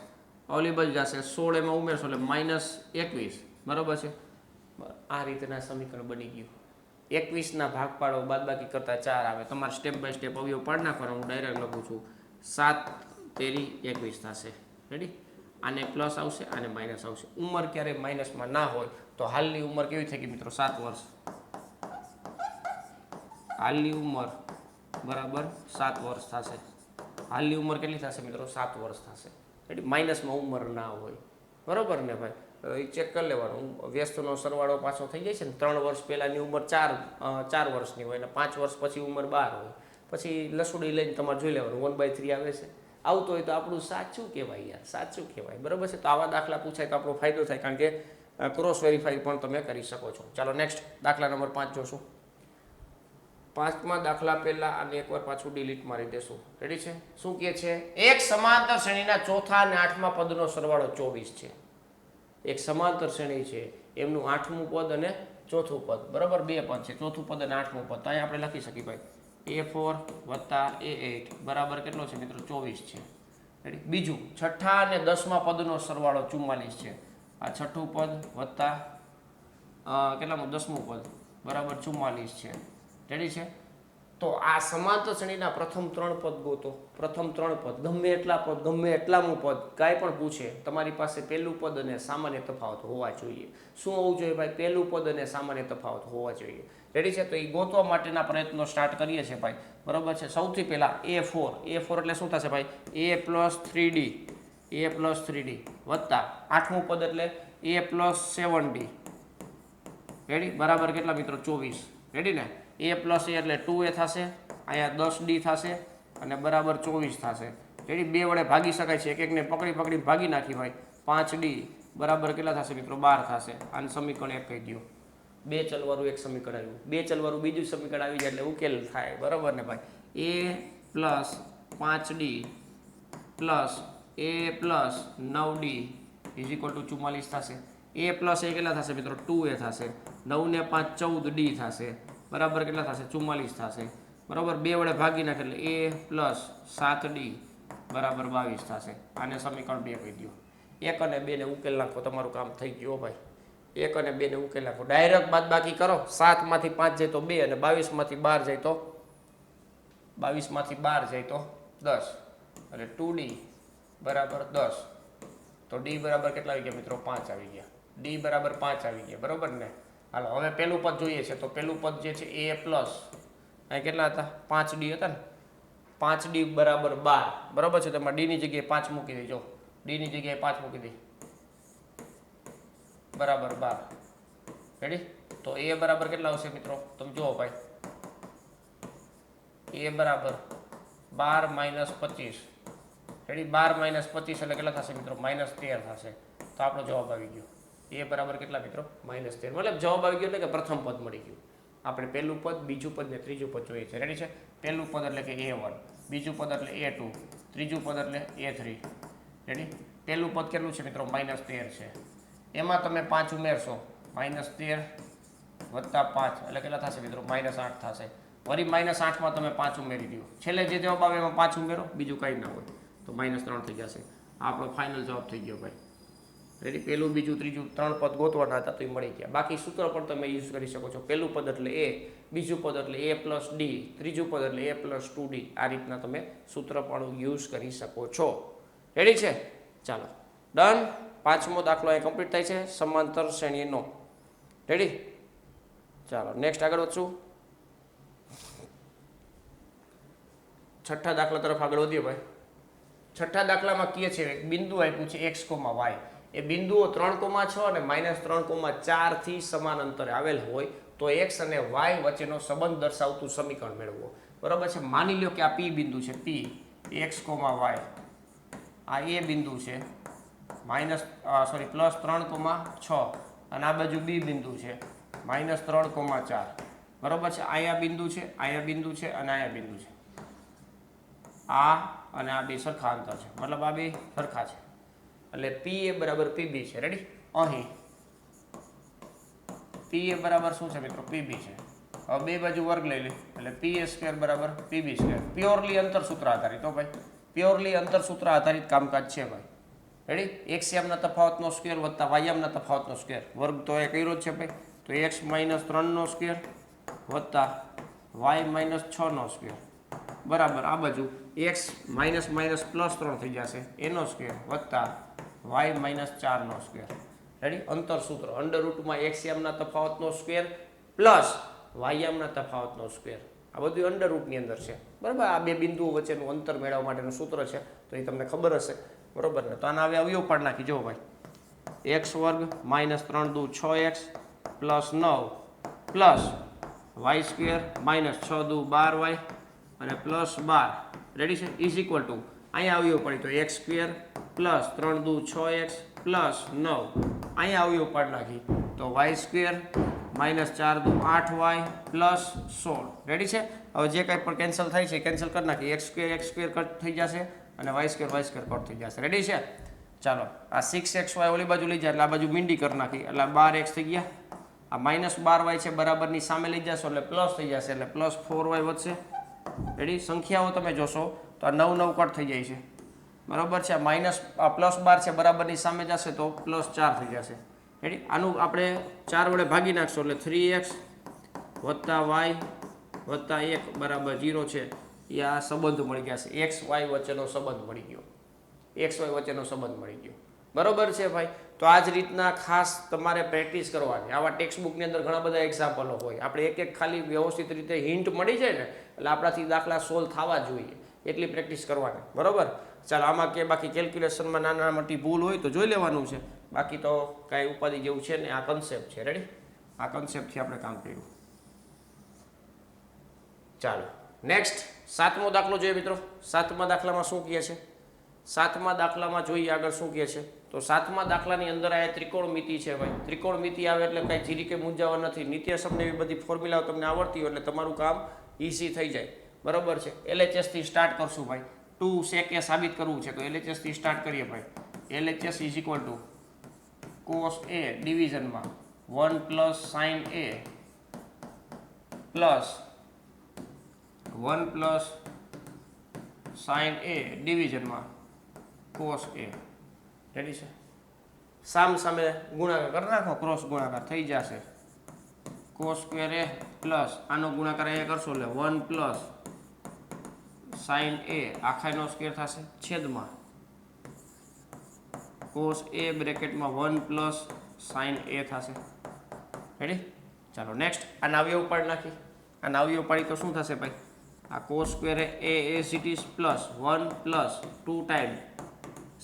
ઓલી બાજુ જશે, 16 એમાં ઉમેરશો એટલે -21, બરાબર છે? આ રીતના સમીકરણ બની ગયું. 21ના ભાગ પાડો, બાદબાકી કરતા 4 આવે. તમારે સ્ટેપ બાય સ્ટેપ અવયવ પાડી નાખવાનો. હું ડાયરેક્ટ લખું છું. 7 તેરી 21 થશે. રેડી? આને પ્લસ આવશે, આને માઇનસ આવશે. ઉંમર ક્યારે માઇનસમાં ના હોય તો હાલની ઉંમર કેવી થઈ ગઈ મિત્રો? 7 વર્ષ. હાલની ઉંમર બરાબર 7 વર્ષ થશે. હાલની ઉંમર કેટલી થશે મિત્રો? 7 વર્ષ થશે. રેડી? માઇનસમાં ઉંમર ના હોય, બરોબર ને ભાઈ? એ ચેક કરી લેવાનું. વ્યસ્તનો સરવાળો પાછો થઈ જાય છે ને. 3 વર્ષ પહેલાંની ઉંમર 4 વર્ષની હોય અને 5 વર્ષ પછી ઉંમર 12 હોય. પછી લસુડી લઈને તમારે જોઈ લેવાનું 1/3 આવે છે. આવતો હોય તો આપણું સાચું કહેવાય યાર, સાચું કહેવાય, બરોબર છે? તો આવા દાખલા પૂછાય તો આપણો ફાયદો થાય, કારણ કે ક્રોસ વેરીફાઈ પણ તમે કરી શકો છો. ચાલો, નેક્સ્ટ દાખલા નંબર 5 જોશું. પાંચમા દાખલા પહેલા આને એકવાર પાછું ડિલીટ મારી દેશું. રેડી છે? શું કહે છે? એક સમાંતર શ્રેણીના ચોથા અને આઠમા પદનો સરવાળો 24 છે. એક સમાંતર શ્રેણી છે, એમનું આઠમું પદ અને ચોથું પદ, બરાબર, બે પદ છે, ચોથું પદ અને આઠમું પદ. તો અહીંયા આપણે લખી શકીએ ભાઈ A4 વત્તા A8 બરાબર કેટલો છે મિત્રો? 24 છે. રેડી? બીજું, છઠ્ઠા અને 10મા પદનો સરવાળો 44 છે. આ છઠ્ઠું પદ વત્તા કેટલામું? 10મું પદ બરાબર 44 છે. રેડી છે? તો આ સમાંતર શ્રેણીના પ્રથમ 3 પદ ગોતો. પ્રથમ 3 પદ, ગમે એટલા પદ, ગમે એટલામું પદ, કાંઈ પણ પૂછે, તમારી પાસે પહેલું પદ અને સામાન્ય તફાવત હોવા જોઈએ. શું હોવું જોઈએ ભાઈ? પહેલું પદ અને સામાન્ય તફાવત હોવા જોઈએ. રેડી છે? તો એ ગોતવા માટેના પ્રયત્નો સ્ટાર્ટ કરીએ છીએ ભાઈ, બરાબર છે. સૌથી પહેલા A4 એટલે શું થશે ભાઈ? A + 3D વત્તા આઠમું પદ એટલે A + 7D. રેડી? બરાબર કેટલા મિત્રો? 24. રેડી ને? A + A એટલે 2A થશે, અહીંયા 10D થશે અને બરાબર 24 થશે. રેડી? બે વડે ભાગી શકાય છે, એક એકને પકડી ભાગી નાખી ભાઈ. 5D બરાબર કેટલા થશે મિત્રો? 12 થશે. આને સમીકરણ 1 કહી દો. બે ચલવાળું એક સમીકરણ આવ્યું, બે ચલવાળું બીજું સમીકરણ આવી જાય એટલે ઉકેલ થાય, બરાબર ને ભાઈ? A + 5D + A + 9D = 44 થશે. A + A કેટલા થશે મિત્રો? 2A થશે. 9 ને 5 14D થશે, બરાબર કેટલા થશે? 44 થશે, બરાબર. બે વડે ભાગી નાખે એટલે A + 7D બરાબર 22 થશે. આને સમીકરણ 2 કહી દો. 1 અને 2 ને ઉકેલ નાખો, તમારું કામ થઈ ગયું ભાઈ. 1 અને 2 ને ઉકેલ નાખો, ડાયરેક્ટ બાદબાકી કરો. 7 માંથી 5 જાય તો 2 અને 22 માંથી 12 જાય તો 10 એટલે 2D બરાબર 10. તો D બરાબર કેટલા આવી ગયા મિત્રો? 5 આવી ગયા. D બરાબર 5 આવી ગયા, બરાબર ને? હાલો હવે પહેલું પદ જોઈએ છે. તો પહેલું પદ જે છે A પ્લસ, અહીં કેટલા હતા? 5D હતા ને? 5D બરાબર 12, બરાબર છે? તમારે D ની જગ્યાએ 5 મૂકી દેજો. D ની જગ્યાએ 5 મૂકી દે, બરાબર 12. રેડી? તો A બરાબર કેટલા આવશે મિત્રો? તમે જુઓ ભાઈ, A બરાબર 12 - 25. રેડી? 12 - 25 એટલે કેટલા થશે મિત્રો? -13 થશે. તો આપણો જવાબ આવી ગયો. A બરાબર કેટલા મિત્રો? -13. મતલબ જવાબ આવી ગયો એટલે કે પ્રથમ પદ મળી ગયું. આપણે પહેલું પદ, બીજું પદ ને ત્રીજું પદ જોઈએ છે. રેડી છે? પહેલું પદ એટલે કે A1, બીજું પદ એટલે A2, ત્રીજું પદ એટલે A3. રેડી? પહેલું પદ કેટલું છે મિત્રો? -13 છે. એમાં તમે 5 ઉમેરશો, -13 વત્તા 5 એટલે કેટલા થશે મિત્રો? -8 થશે. વળી -8માં તમે 5 ઉમેરી દો. છેલ્લે જે જવાબ આવે એમાં 5 ઉમેરો, બીજું કંઈ ના હોય તો -3 થઈ જશે. આપણો ફાઇનલ જવાબ થઈ ગયો ભાઈ. રેડી? પહેલું, બીજું, ત્રીજું 3 પદ ગોતવાના હતા તો એ મળી ગયા. બાકી સૂત્ર પણ તમે યુઝ કરી શકો છો. પહેલું પદ એટલે A, બીજું પદ એટલે A + D, ત્રીજું પદ એટલે A + 2D. આ રીતના તમે સૂત્ર પણ યુઝ કરી શકો છો. રેડી છે? ચાલો ડન. પાંચમો દાખલો અહીં કમ્પ્લીટ થાય છે, સમાંતર શ્રેણીનો. રેડી? ચાલો નેક્સ્ટ આગળ વધશું. છઠ્ઠા દાખલા તરફ આગળ વધીએ ભાઈ. છઠ્ઠા દાખલામાં કહે છે એક બિંદુ આપ્યું છે x, y. એ બિંદુઓ 3,6 અને -3,4 થી સમાન અંતરે આવેલ હોય તો x અને y વચ્ચેનો સંબંધ દર્શાવતું સમીકરણ મેળવો. બરાબર છે? માની લો કે આ P બિંદુ છે, P x, y. આ A બિંદુ છે, +3,6 અને આ બાજુ B બિંદુ છે, -3,4. બરાબર છે? અહીંયા બિંદુ છે, અહીંયા બિંદુ છે અને અહીંયા બિંદુ છે. આ અને આ બે સરખા અંતર છે, મતલબ આ બે સરખા છે એટલે PA બરાબર PB છે. રેડી? અહીં PA બરાબર શું છે મિત્રો? PB છે. હવે બે બાજુ વર્ગ લઈ લે એટલે PA² બરાબર PB². પ્યોરલી અંતર સૂત્ર આધારિત. તો ભાઈ પ્યોરલી અંતર સૂત્ર આધારિત કામકાજ છે ભાઈ. રેડી? x યામના તફાવતનો સ્ક્વેર વત્તા y યામના તફાવતનો સ્ક્વેર. વર્ગ તો એ કર્યો જ છે ભાઈ. તો x - 3નો સ્ક્વેર વત્તા y - 6નો સ્ક્વેર બરાબર આ બાજુ x +3 થઈ જશે એનો સ્ક્વેર વત્તા y - 4નો સ્ક્વેર. રેડી? અંતર સૂત્ર √ x યામના તફાવતનો સ્ક્વેર પ્લસ y યામના તફાવતનો સ્ક્વેર. આ બધું √ ની અંદર છે. બરાબર? આ બે બિંદુઓ વચ્ચેનું અંતર મેળવવા માટેનું સૂત્ર છે, તો એ તમને ખબર હશે. બરોબર ને? તો આના હવે અવયવ પાડ નાખી. જો ભાઈ, x² -3 દુ 6x + 9 પ્લસ y² -6 દુ 12y અને +12. રેડી છે? = અહીંયા અવયવ પડી તો x² +3 દુ 6x + 9. અહીંયા અવયવ પાડ નાખી તો y² -4 દુ 8y પ્લસ 16. રેડી છે? હવે જે કંઈ પણ કેન્સલ થાય છે કેન્સલ કરી નાખીએ. x² કટ થઈ જશે અને y² કટ થઈ જશે. રેડી છે? ચાલો આ 6xy ઓલી બાજુ લઈ જાય એટલે આ બાજુ મીંડી કરી નાખી એટલે 12x થઈ ગયા. આ -12y છે બરાબરની સામે લઈ જશો એટલે પ્લસ થઈ જશે એટલે +4y વધશે. રેડી? સંખ્યાઓ તમે જોશો તો આ 9 9 કટ થઈ જાય છે. બરાબર છે? આ +12 છે બરાબરની સામે જશે તો +4 થઈ જશે. રેડી? આનું આપણે 4 વડે ભાગી નાખશો એટલે 3x + y + 1 બરાબર 0 છે. એ આ સંબંધ મળી ગયા છે. x y વચ્ચેનો સંબંધ મળી ગયો. x y વચ્ચેનો સંબંધ મળી ગયો. બરોબર છે ભાઈ? તો આ જ રીતના ખાસ તમારે પ્રેક્ટિસ કરવાની. આવા ટેક્સ્ટ બુકની અંદર ઘણા બધા એક્ઝામ્પલો હોય. આપણે એક એક ખાલી વ્યવસ્થિત રીતે હિન્ટ મળી જાય ને એટલે આપણાથી દાખલા સોલ્વ થવા જોઈએ. એટલી પ્રેક્ટિસ કરવાની. બરોબર? ચાલો આમાં કે બાકી કેલ્ક્યુલેશનમાં નાના મોટી ભૂલ હોય તો જોઈ લેવાનું છે. બાકી તો કાંઈ ઉપાધિ જેવું છે ને. આ કન્સેપ્ટ છે. રેડી? આ કન્સેપ્ટથી આપણે કામ કર્યું. ચાલો નેક્સ્ટ 7મો દાખલો જોઈએ મિત્રો. 7મા દાખલામાં શું કહે છે? 7મા દાખલામાં જોઈએ આગળ શું કહે છે. તો 7મા દાખલાની અંદર આ ત્રિકોણમિતિ છે ભાઈ. ત્રિકોણમિતિ આવે એટલે કાંઈ જીરી કે મૂંઝાવા નથી. નિત્યસમને એવી બધી ફોર્મ્યુલાઓ તમને આવડતી હોય એટલે તમારું કામ ઇઝી થઈ જાય. બરોબર છે? LHS થી સ્ટાર્ટ કરશું ભાઈ. 2 sec a સાબિત કરવું છે તો LHS થી સ્ટાર્ટ કરીએ ભાઈ. LHS = cos a ડિવિઝનમાં 1 + sin a plus 1 + sin a ડિવિઝનમાં cos a. Ready છે? સામ સામે ગુણાકાર કરી નાખો. ક્રોસ ગુણાકાર થઈ જશે. cos² a પ્લસ આનો ગુણાકાર અહીંયા કરશો એટલે 1 + sin a આખાનો સ્ક્વેર થશે છેદમાં cos a બ્રેકેટમાં 1 + sin a થશે. રેડી? ચાલો નેક્સ્ટ આના અવયવ પાડી નાખી. આના અવયવ પાડી તો શું થશે ભાઈ? આ cos² a as it is plus 1 + 2 time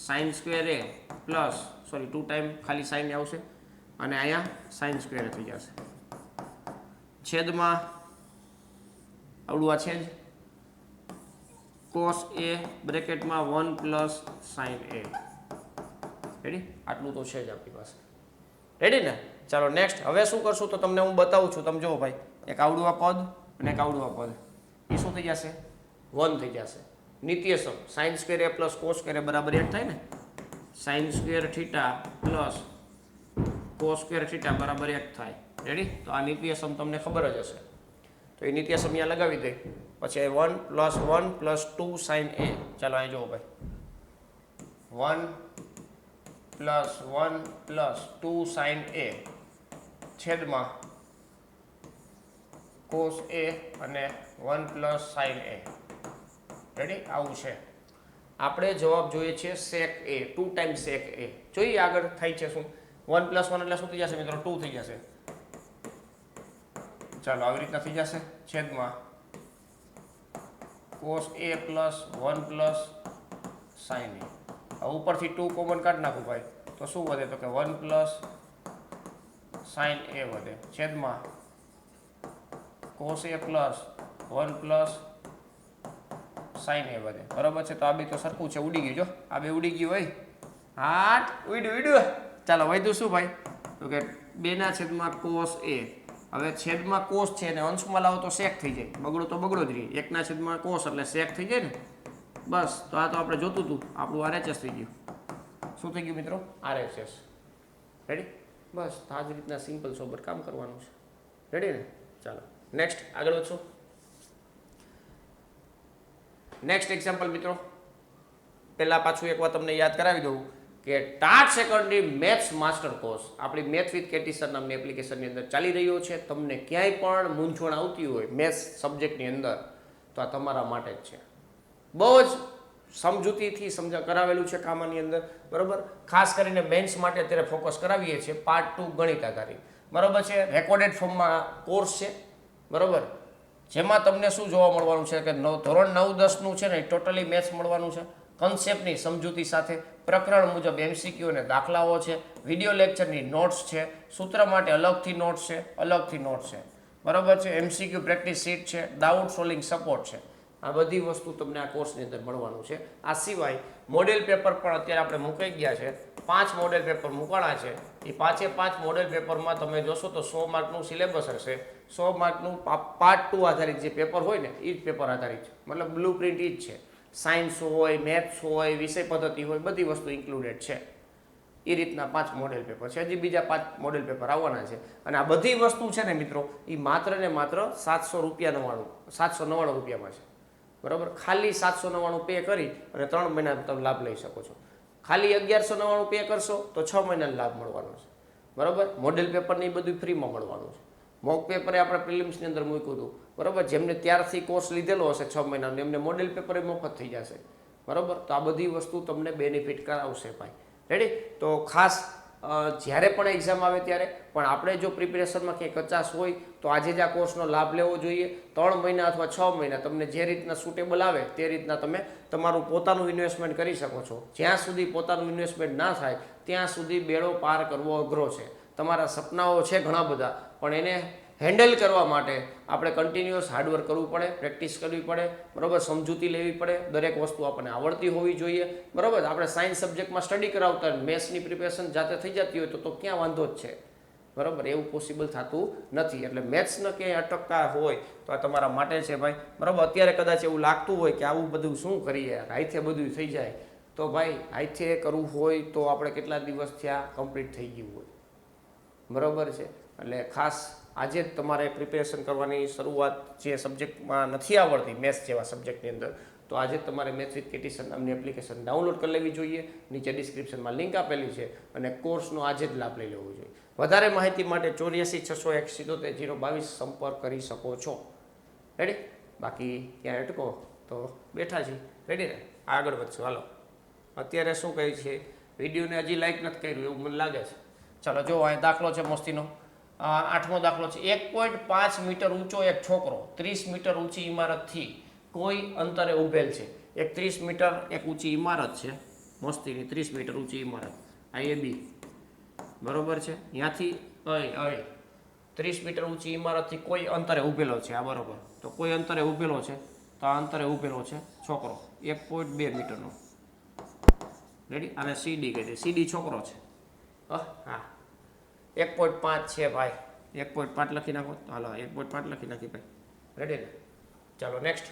sin² a plus 2 time ખાલી sin આવશે અને અહીંયા sin² થઈ જશે છેદમાં આવડું આ છે જ cos a બ્રેકેટમાં 1 + sin a. Ready? આટલું તો છે જ આપણી પાસે. રેડી ને? ચાલો નેક્સ્ટ હવે શું કરશું તો તમને હું બતાવું છું. તમે જુઓ ભાઈ, એક આવડું આ પદ અને એક આવડું આ પદ. એ શું થઈ જશે? 1 થઈ જશે. નિત્યસમ sin² a + cos² a બરાબર 1 થાય ને? sin² θ પ્લસ cos² θ બરાબર 1 થાય. રેડી? તો આ નિત્યસમ તમને ખબર જ હશે તો એ નિત્યસમ અહીંયા લગાવી દે. પછી 1 + 1 + 2 sin a. ચાલો અહીં જુઓ ભાઈ, 1 + 1 + 2 sin a છેદમાં cos a અને 1 + sin a. રેડી? આવું છે. આપણે જવાબ જોઈએ છે sec a, 2 time sec a. જોઈએ આગળ થાય છે શું. 1 + 1 એટલે શું થઈ જશે મિત્રો? 2 થઈ જશે. ચાલો આવી રીતના થઈ જશે છેદમાં cos a + 1 + sin a. હવે ઉપરથી 2 કોમન કાઢી નાખું ભાઈ તો શું વધે? તો કે 1 + sin a વધે છેદમાં cos a + 1 + sin a વધે. બરાબર છે? તો આ બે તો સરખું છે. ઉડી ગયું. જો આ બે ઉડી ગયું હોય. હાટ ઉડ્યું. ચાલો વધ્યું શું ભાઈ? તો કે 2/cos a. હવે છેદમાં cos છે ને અંશમાં લાવો તો sec થઈ જાય. બગડો તો બગડો જ રહી. 1/cos એટલે sec થઈ જાય ને. બસ તો આ તો આપણે જોતું હતું. આપણું RHS થઈ ગયું. શું થઈ ગયું મિત્રો? RHS. રેડી? બસ આ જ રીતના સિમ્પલ સોબર કામ કરવાનું છે. રેડી ને? ચાલો નેક્સ્ટ આગળ વધશું. નેક્સ્ટ એક્ઝામ્પલ મિત્રો, પહેલા પાછું એકવાર તમને યાદ કરાવી દઉં કે TAT secondary maths master course આપણી મેથ વિથ કેટી સર નામની એપ્લિકેશનની અંદર ચાલી રહ્યો છે. તમને ક્યાંય પણ મૂંઝવણ આવતી હોય મેથ્સ સબ્જેક્ટની અંદર તો આ તમારા માટે જ છે. બહુ જ સમજૂતીથી કરાવેલું છે કામ આની અંદર. બરાબર? ખાસ કરીને મેન્સ માટે અત્યારે ફોકસ કરાવીએ છીએ. પાર્ટ 2 ગણિત આધારિત. બરાબર છે? રેકોર્ડેડ ફોર્મમાં કોર્સ છે. બરાબર? જેમાં તમને શું જોવા મળવાનું છે કે ધોરણ 9 10નું છે ને ટોટલી મેથ્સ મળવાનું છે. કન્સેપ્ટની સમજૂતી સાથે પ્રકરણ મુજબ MCQ અને દાખલાઓ છે. વિડીયો લેક્ચરની નોટ્સ છે. સૂત્ર માટે અલગથી નોટ્સ છે. બરાબર છે? MCQ પ્રેક્ટિસ શીટ છે. ડાઉટ સોલ્વિંગ સપોર્ટ છે. આ બધી વસ્તુ તમને આ કોર્સની અંદર મળવાનું છે. આ સિવાય મોડેલ પેપર પણ અત્યારે આપણે મૂકાઈ ગયા છે. 5 મોડેલ પેપર મૂકાણા છે. એ 5 મોડેલ પેપરમાં તમે જોશો તો 100 માર્કનું સિલેબસ હશે. 100 માર્કનું પાર્ટ 2 આધારિત જે પેપર હોય ને એ જ પેપર આધારિત છે, મતલબ બ્લુ પ્રિન્ટ એ જ છે. સાયન્સ હોય, મેથ્સ હોય, વિષય પદ્ધતિ હોય, બધી વસ્તુ ઇન્ક્લુડેડ છે. એ રીતના 5 મોડેલ પેપર છે. હજી બીજા 5 મોડેલ પેપર આવવાના છે. અને આ બધી વસ્તુ છે ને મિત્રો, એ માત્ર ને માત્ર 799 રૂપિયામાં છે. બરાબર, ખાલી 799 પે કરી અને 3 મહિના તમે લાભ લઈ શકો છો. ખાલી 1199 પે કરશો તો 6 મહિનાનો લાભ મળવાનો છે. બરાબર, મોડેલ પેપરની બધું ફ્રીમાં મળવાનું છે. મોક પેપરે આપણે પ્રિલિમ્સની અંદર મૂક્યું હતું. બરાબર, જેમને ત્યારથી કોર્સ લીધેલો હશે 6 મહિનાનો એમને મોડેલ પેપર મફત થઈ જશે. બરાબર, તો આ બધી વસ્તુ તમને બેનિફિટ કરાવશે ભાઈ. રેડી? તો ખાસ જ્યારે પણ એક્ઝામ આવે ત્યારે પણ આપણે જો પ્રિપેરેશનમાં કંઈ કચાશ હોય તો આજે જ આ કોર્સનો લાભ લેવો જોઈએ. 3 મહિના અથવા 6 મહિના તમને જે રીતના સુટેબલ આવે તે રીતના તમે તમારું પોતાનું ઇન્વેસ્ટમેન્ટ કરી શકો છો. જ્યાં સુધી પોતાનું ઇન્વેસ્ટમેન્ટ ના થાય ત્યાં સુધી બેડો પાર કરવો અઘરો છે. તમારા સપનાઓ છે ઘણા બધા, પણ એને હેન્ડલ કરવા માટે આપણે કન્ટિન્યુઅસ હાર્ડવર્ક કરવું પડે, પ્રેક્ટિસ કરવી પડે. બરાબર, સમજૂતી લેવી પડે. દરેક વસ્તુ આપણને આવડતી હોવી જોઈએ. બરાબર, આપણે સાયન્સ સબ્જેક્ટમાં સ્ટડી કરાવતા મેથ્સની પ્રિપેરેશન જાતે થઈ જતી હોય તો ક્યાં વાંધો જ છે. બરાબર, એવું પોસિબલ થતું નથી. એટલે મેથ્સને ક્યાંય અટકતા હોય તો આ તમારા માટે છે ભાઈ. બરાબર, અત્યારે કદાચ એવું લાગતું હોય કે આવું બધું શું કરીએ, હાથે બધું થઈ જાય, તો ભાઈ હાથે કરવું હોય તો આપણે કેટલા દિવસ થયા કમ્પ્લીટ થઈ ગયું હોય. બરાબર છે, એટલે ખાસ આજે જ તમારે પ્રિપેરેશન કરવાની શરૂઆત જે સબ્જેક્ટમાં નથી આવડતી મેથ્સ જેવા સબ્જેક્ટની અંદર, તો આજે જ તમારે મેથ્સ વિથ કેટી નામની એપ્લિકેશન ડાઉનલોડ કરી લેવી જોઈએ. નીચે ડિસ્ક્રિપ્શનમાં લિંક આપેલી છે અને કોર્સનો આજે જ લાભ લઈ લેવો જોઈએ. વધારે માહિતી માટે 84 678 022 સંપર્ક કરી શકો છો. રેડી? બાકી ક્યાં અટકો તો બેઠા છીએ. રેડી ને? આગળ વધશું. હાલો, અત્યારે શું કહે છે, વિડીયોને હજી લાઈક નથી કર્યું એવું મને લાગે છે. ચાલો જો અહીં દાખલો છે મસ્તીનો. 8મો દાખલો છે. 1.5 મીટર ઊંચો એક છોકરો 30 મીટર ઊંચી ઇમારતથી કોઈ અંતરે ઉભેલ છે. એક 30 મીટર એક ઊંચી ઇમારત છે, મસ્તીની 30 મીટર ઊંચી ઇમારત. આ એ બી બરોબર છે. ત્યાંથી 30 મીટર ઊંચી ઇમારતથી કોઈ અંતરે ઉભેલો છે. આ બરોબર, તો કોઈ અંતરે ઉભેલો છે, તો આ અંતરે ઉભેલો છે છોકરો 1.2 મીટરનો. રેડી? અને સીડી કહે છે. સીડી છોકરો છે. હા, 1.5 છે ભાઈ. 1.5 લખી નાખો. હાલો, 1.5 લખી નાખી ભાઈ. રેડી ને? ચાલો નેક્સ્ટ.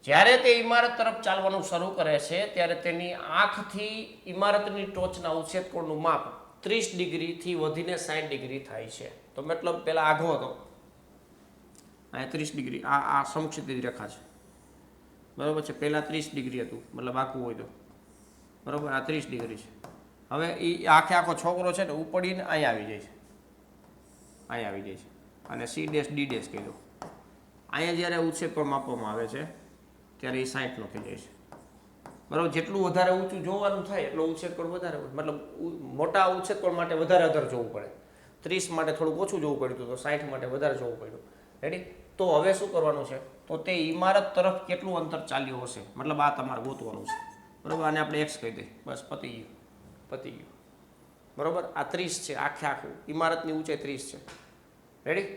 જ્યારે તે ઇમારત તરફ ચાલવાનું શરૂ કરે છે ત્યારે તેની આંખથી ઇમારતની ટોચના ઉચ્છેદ કોણનું માપ 30 ડિગ્રીથી વધીને 60 ડિગ્રી થાય છે. તો મતલબ પેલા આઘો હતો, અહીંયા 30 ડિગ્રી. આ સમક્ષિતિજ રેખા છે. બરાબર છે. પહેલાં 30 ડિગ્રી હતું, મતલબ આખું હોય તો. બરાબર, આ 30 ડિગ્રી છે. હવે એ આખો છોકરો છે ને ઉપડીને અહીંયા આવી જાય છે. અહીંયા આવી જાય છે અને સી ડેશ ડી ડેશ કહી દો. અહીંયા જ્યારે ઉચ્છેદ કોણ માપવામાં આવે છે ત્યારે એ 60 નો થઈ જાય છે. બરાબર, જેટલું વધારે ઊંચું જોવાનું થાય એટલો ઉચ્છેદ કોણ વધારે, મતલબ મોટા ઉચ્છેદ કોણ માટે વધારે જોવું પડે. 30 માટે થોડુંક ઓછું જોવું પડ્યું તો 60 માટે વધારે જોવું પડ્યું. રેડી? તો હવે શું કરવાનું છે, તો તે ઇમારત તરફ કેટલું અંતર ચાલ્યું હશે, મતલબ આ તમારે ગોતવાનું છે. બરાબર, આને આપણે એક્સ કહી દઈએ. બસ પતી ગયું. બરાબર, આ 30 છે. આખું ઇમારતની ઊંચાઈ 30 છે. રેડી?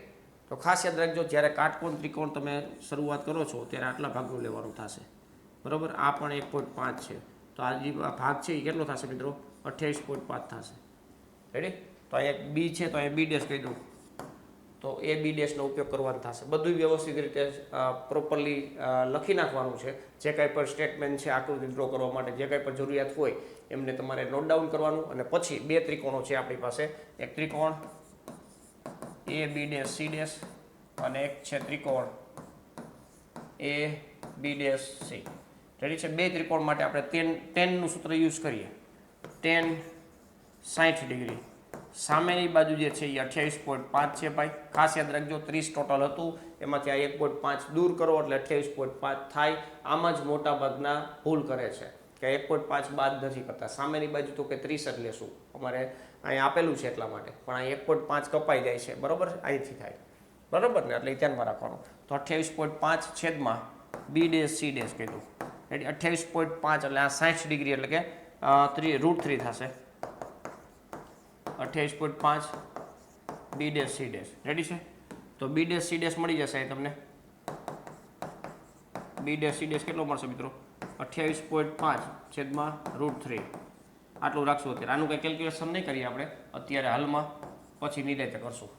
તો ખાસ યાદ રાખજો, જ્યારે કાટકોણ ત્રિકોણ તમે શરૂઆત કરો છો ત્યારે આટલા ભાગનું લેવાનું થશે. બરાબર, આ પણ 1.5 છે. તો આ જે ભાગ છે એ કેટલો થશે મિત્રો? 28.5 થશે. રેડી? તો અહીંયા બી છે તો અહીંયા બી ડેશ કહી દઉં, તો એ બી ડેશનો ઉપયોગ કરવાનો થશે. બધું વ્યવસ્થિત રીતે પ્રોપરલી લખી નાખવાનું છે. જે કાંઈ પણ સ્ટેટમેન્ટ છે આકૃતિ ડ્રો કરવા માટે જે કાંઈ પણ જરૂરિયાત હોય એમને તમારે નોટ ડાઉન કરવાનું. અને પછી 2 ત્રિકોણો છે આપણી પાસે. એક ત્રિકોણ એ બી ડેશ સી ડેશ અને એક છે ત્રિકોણ એ બી ડેશ સી. રેડી છે? 2 ત્રિકોણ માટે આપણે ટેનનું સૂત્ર યુઝ કરીએ. Ten 60 degree. સામેની બાજુ જે છે એ 28.5 છે ભાઈ. ખાસ યાદ રાખજો, 30 ટોટલ હતું, એમાંથી આ 1.5 દૂર કરો એટલે 28.5 થાય. આમાં જ મોટા ભાગના ભૂલ કરે છે કે 1.5 બાદ નથી કરતા. સામેની બાજુ તો કે 30 જ લેશું, અમારે અહીં આપેલું છે એટલા માટે, પણ અહીં 1.5 કપાઈ જાય છે. બરાબર, અહીંથી થાય. બરાબર ને? એટલે ધ્યાનમાં રાખવાનું. તો 28.5 છેદમાં બી ડેશ સી ડેશ કીધું. એટલે 28.5 એટલે આ 60 ડિગ્રી એટલે કે √3 થશે. 28.5 B dash C dash. Ready છે? તો બી ડેશ સી ડેશ મળી જશે તમને. બી ડેશ સી ડેશ કેટલો મળશે મિત્રો? 28.5 છેદમાં √3. આટલું રાખશું અત્યારે. આનું કંઈ કેલ્ક્યુલેશન નહીં કરીએ આપણે અત્યારે હાલમાં, પછી નિરાંતે કરશું.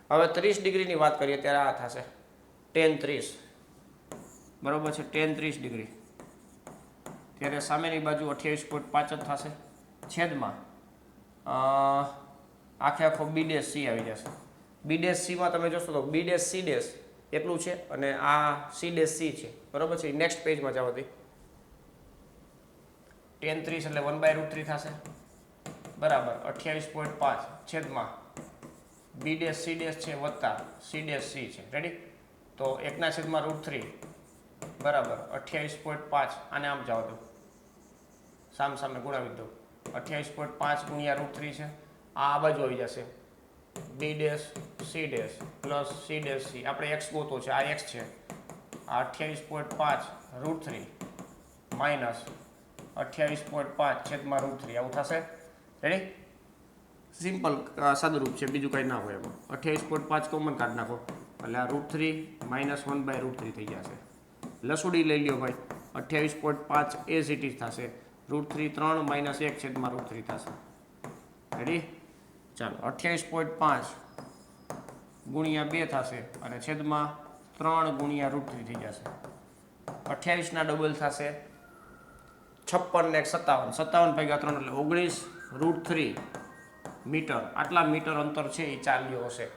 હવે 30 ડિગ્રીની વાત કરીએ ત્યારે આ થશે tan 30, બરાબર છે. tan 30 ડિગ્રી ત્યારે સામેની બાજુ 28.5 જ થશે, છેદમાં આખે આખો B' C આવી જશે. B' C માં તમે જોશો તો B' C' એટલું છે અને આ C' C છે, બરાબર છે. નેક્સ્ટ પેજમાં જાવ હતી tan 30 એટલે 1/√3 થશે, બરાબર. 28.5 છેદમાં B' C' છે વત્તા C' C છે. રેડી? તો 1/√3 બરાબર 28.5. આને આમ જાવ દો, સામ સામે ગુણાવી દો. 28.5 ગુણ્યા √3 છે, આ બાજુ આવી જશે B' C' plus C' C. આપણે x ગોતો છે, આ x છે. આ 28.5 √3 માઇનસ 28.5 છેદમાં √3 આવું થશે. રેડી? સિમ્પલ સાદુરૂપ છે, બીજું કંઈ ના હોય એમાં. 28.5 કોમન કાઢી નાખો એટલે આ √3 માઇનસ 1/√3 થઈ જશે. લસુડી લઈ લ્યો ભાઈ, 28.5 એઝ ઇટ ઇઝ થશે. √3 3 માઇનસ 1 છેદમાં √3 થશે. રેડી? ચાલો 28.5 ગુણ્યા 2 થશે અને છેદમાં 3 ગુણ્યા √3 થઈ જશે. 28 ના ડબલ થશે 56 ને 57, 57 ભાગ્યા 3 એટલે 19 √3 મીટર. આટલા મીટર અંતર છે એ ચાલ્યો હશે.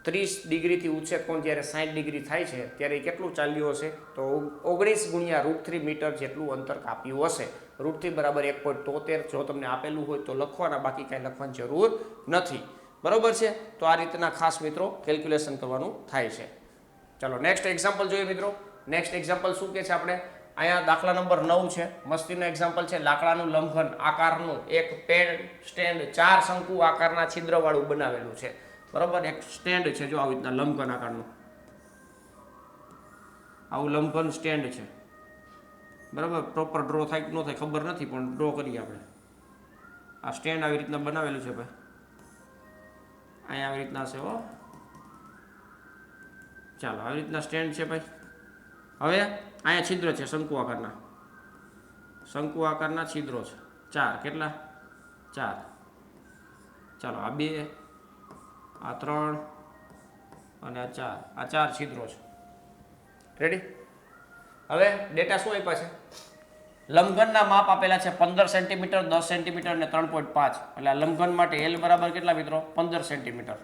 30 ડિગ્રીથી ઉચ્ચેક કોણ જ્યારે 60 ડિગ્રી થાય છે ત્યારે એ કેટલું ચાલ્યું હશે? તો 19 ગુણ્યા √3 મીટર જેટલું અંતર કાપ્યું હશે. √3 બરાબર 1.73. જો તમને આપેલું હોય તો લખવાના, બાકી કાંઈ લખવાની જરૂર નથી. બરાબર છે? તો આ રીતના ખાસ મિત્રો કેલ્ક્યુલેશન કરવાનું થાય છે. ચાલો નેક્સ્ટ એક્ઝામ્પલ જોઈએ મિત્રો. નેક્સ્ટ એક્ઝામ્પલ શું કહે છે આપણે? અહીંયા દાખલા નંબર 9 છે. મસ્તીનો એક્ઝામ્પલ છે. લાકડાનું લંબઘન આકારનું એક પેન સ્ટેન્ડ 4 શંકુ આકારના છિદ્રવાળું બનાવેલું છે. બરાબર? એક સ્ટેન્ડ છે, જો આવી રીતના લંબઘન આકારનું આવું લંબઘન સ્ટેન્ડ છે. બરાબર? પ્રોપર ડ્રો થાય કે ન થાય ખબર નથી, પણ ડ્રો કરીએ આપણે. આ સ્ટેન્ડ આવી રીતના બનાવેલું છે ભાઈ. અહીંયા આવી રીતના છે હો. ચાલો આવી રીતના સ્ટેન્ડ છે ભાઈ. હવે અહીંયા છિદ્ર છે શંકુ આકારના. શંકુ આકારના છિદ્રો છે 4. કેટલા? 4. ચાલો આ 2, આ 3 અને આ 4. આ 4 છિદ્રો છે. રેડી? હવે ડેટા શું આપ્યા છે? લંબઘનના માપ આપેલા છે 15 સેન્ટીમીટર, 10 સેન્ટીમીટર અને 3.5. એટલે આ લંબઘન માટે L બરાબર કેટલા મિત્રો? 15 સેન્ટીમીટર.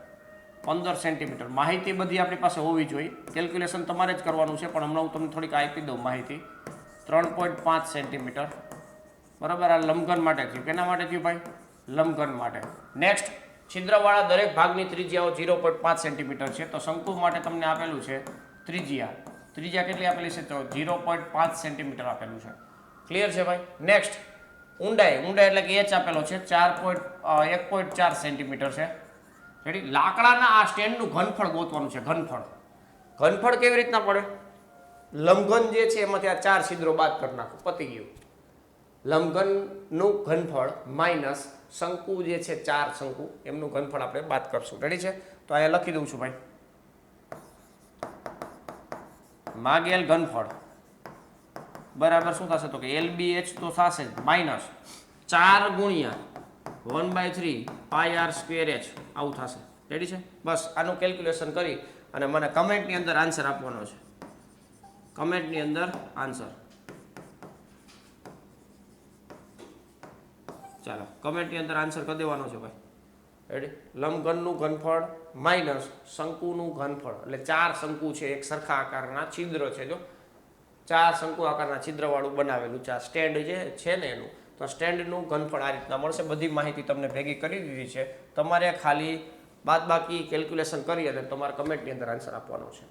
15 સેન્ટીમીટર. માહિતી બધી આપણી પાસે હોવી જોઈએ. કેલ્ક્યુલેશન તમારે જ કરવાનું છે, પણ હમણાં હું તમને થોડીક આપી દઉં માહિતી. 3.5 સેન્ટીમીટર. બરાબર? આ લંબઘન માટે થયું. કેના માટે થયું ભાઈ? લંબઘન માટે. નેક્સ્ટ, છિદ્રવાળા દરેક ભાગની ત્રિજ્યાઓ 0.5 સેન્ટીમીટર છે. તો શંકુ માટે તમને આપેલું છે ત્રિજ્યા. ત્રિજ્યા કેટલી આપેલી છે? તો 0.5 સેન્ટીમીટર આપેલું છે. ક્લિયર છે ભાઈ? નેક્સ્ટ, ઊંડાઈ. ઊંડાઈ એટલે કે h આપેલો છે 1.4 સેન્ટીમીટર છે. રેડી? લાકડાના આ સ્ટેન્ડનું ઘનફળ ગોતવાનું છે. ઘનફળ. ઘનફળ કેવી રીતના પડે? લંબઘન જે છે એમાંથી આ 4 છિદ્રો બાદ કરી નાખો, પતી ગયું. લંબઘનનું ઘનફળ માઇનસ શંકુ જે છે 4 શંકુ, એમનું ઘનફળ આપણે બાદ કરશું. રેડી છે? તો અહીંયા લખી દઉં છું ભાઈ. માગેલ ઘનફળ બરાબર શું થશે? તો કે LBH તો થશે માઇનસ 4 ગુણ્યા 1/3 પાઈ r સ્ક્વેર h આવું થશે. રેડી છે? બસ આનું કેલ્ક્યુલેશન કરી અને મને કમેન્ટની અંદર આન્સર આપવાનો છે. કમેન્ટની અંદર આન્સર. ચાલો કમેન્ટની અંદર આન્સર કરી દેવાનો છે ભાઈ. રેડી? લંબઘનનું ઘનફળ માઇનસ શંકુનું ઘનફળ. એટલે 4 શંકુ છે, એક સરખા આકારના છિદ્ર છે. જો 4 શંકુ આકારના છિદ્રવાળું બનાવેલું છે આ સ્ટેન્ડ જે છે ને એનું. તો સ્ટેન્ડનું ઘનફળ આ રીતના મળશે. બધી માહિતી તમને ભેગી કરી દીધી છે. તમારે ખાલી બાદબાકી કેલ્ક્યુલેશન કરી અને તમારે કમેન્ટની અંદર આન્સર આપવાનો છે.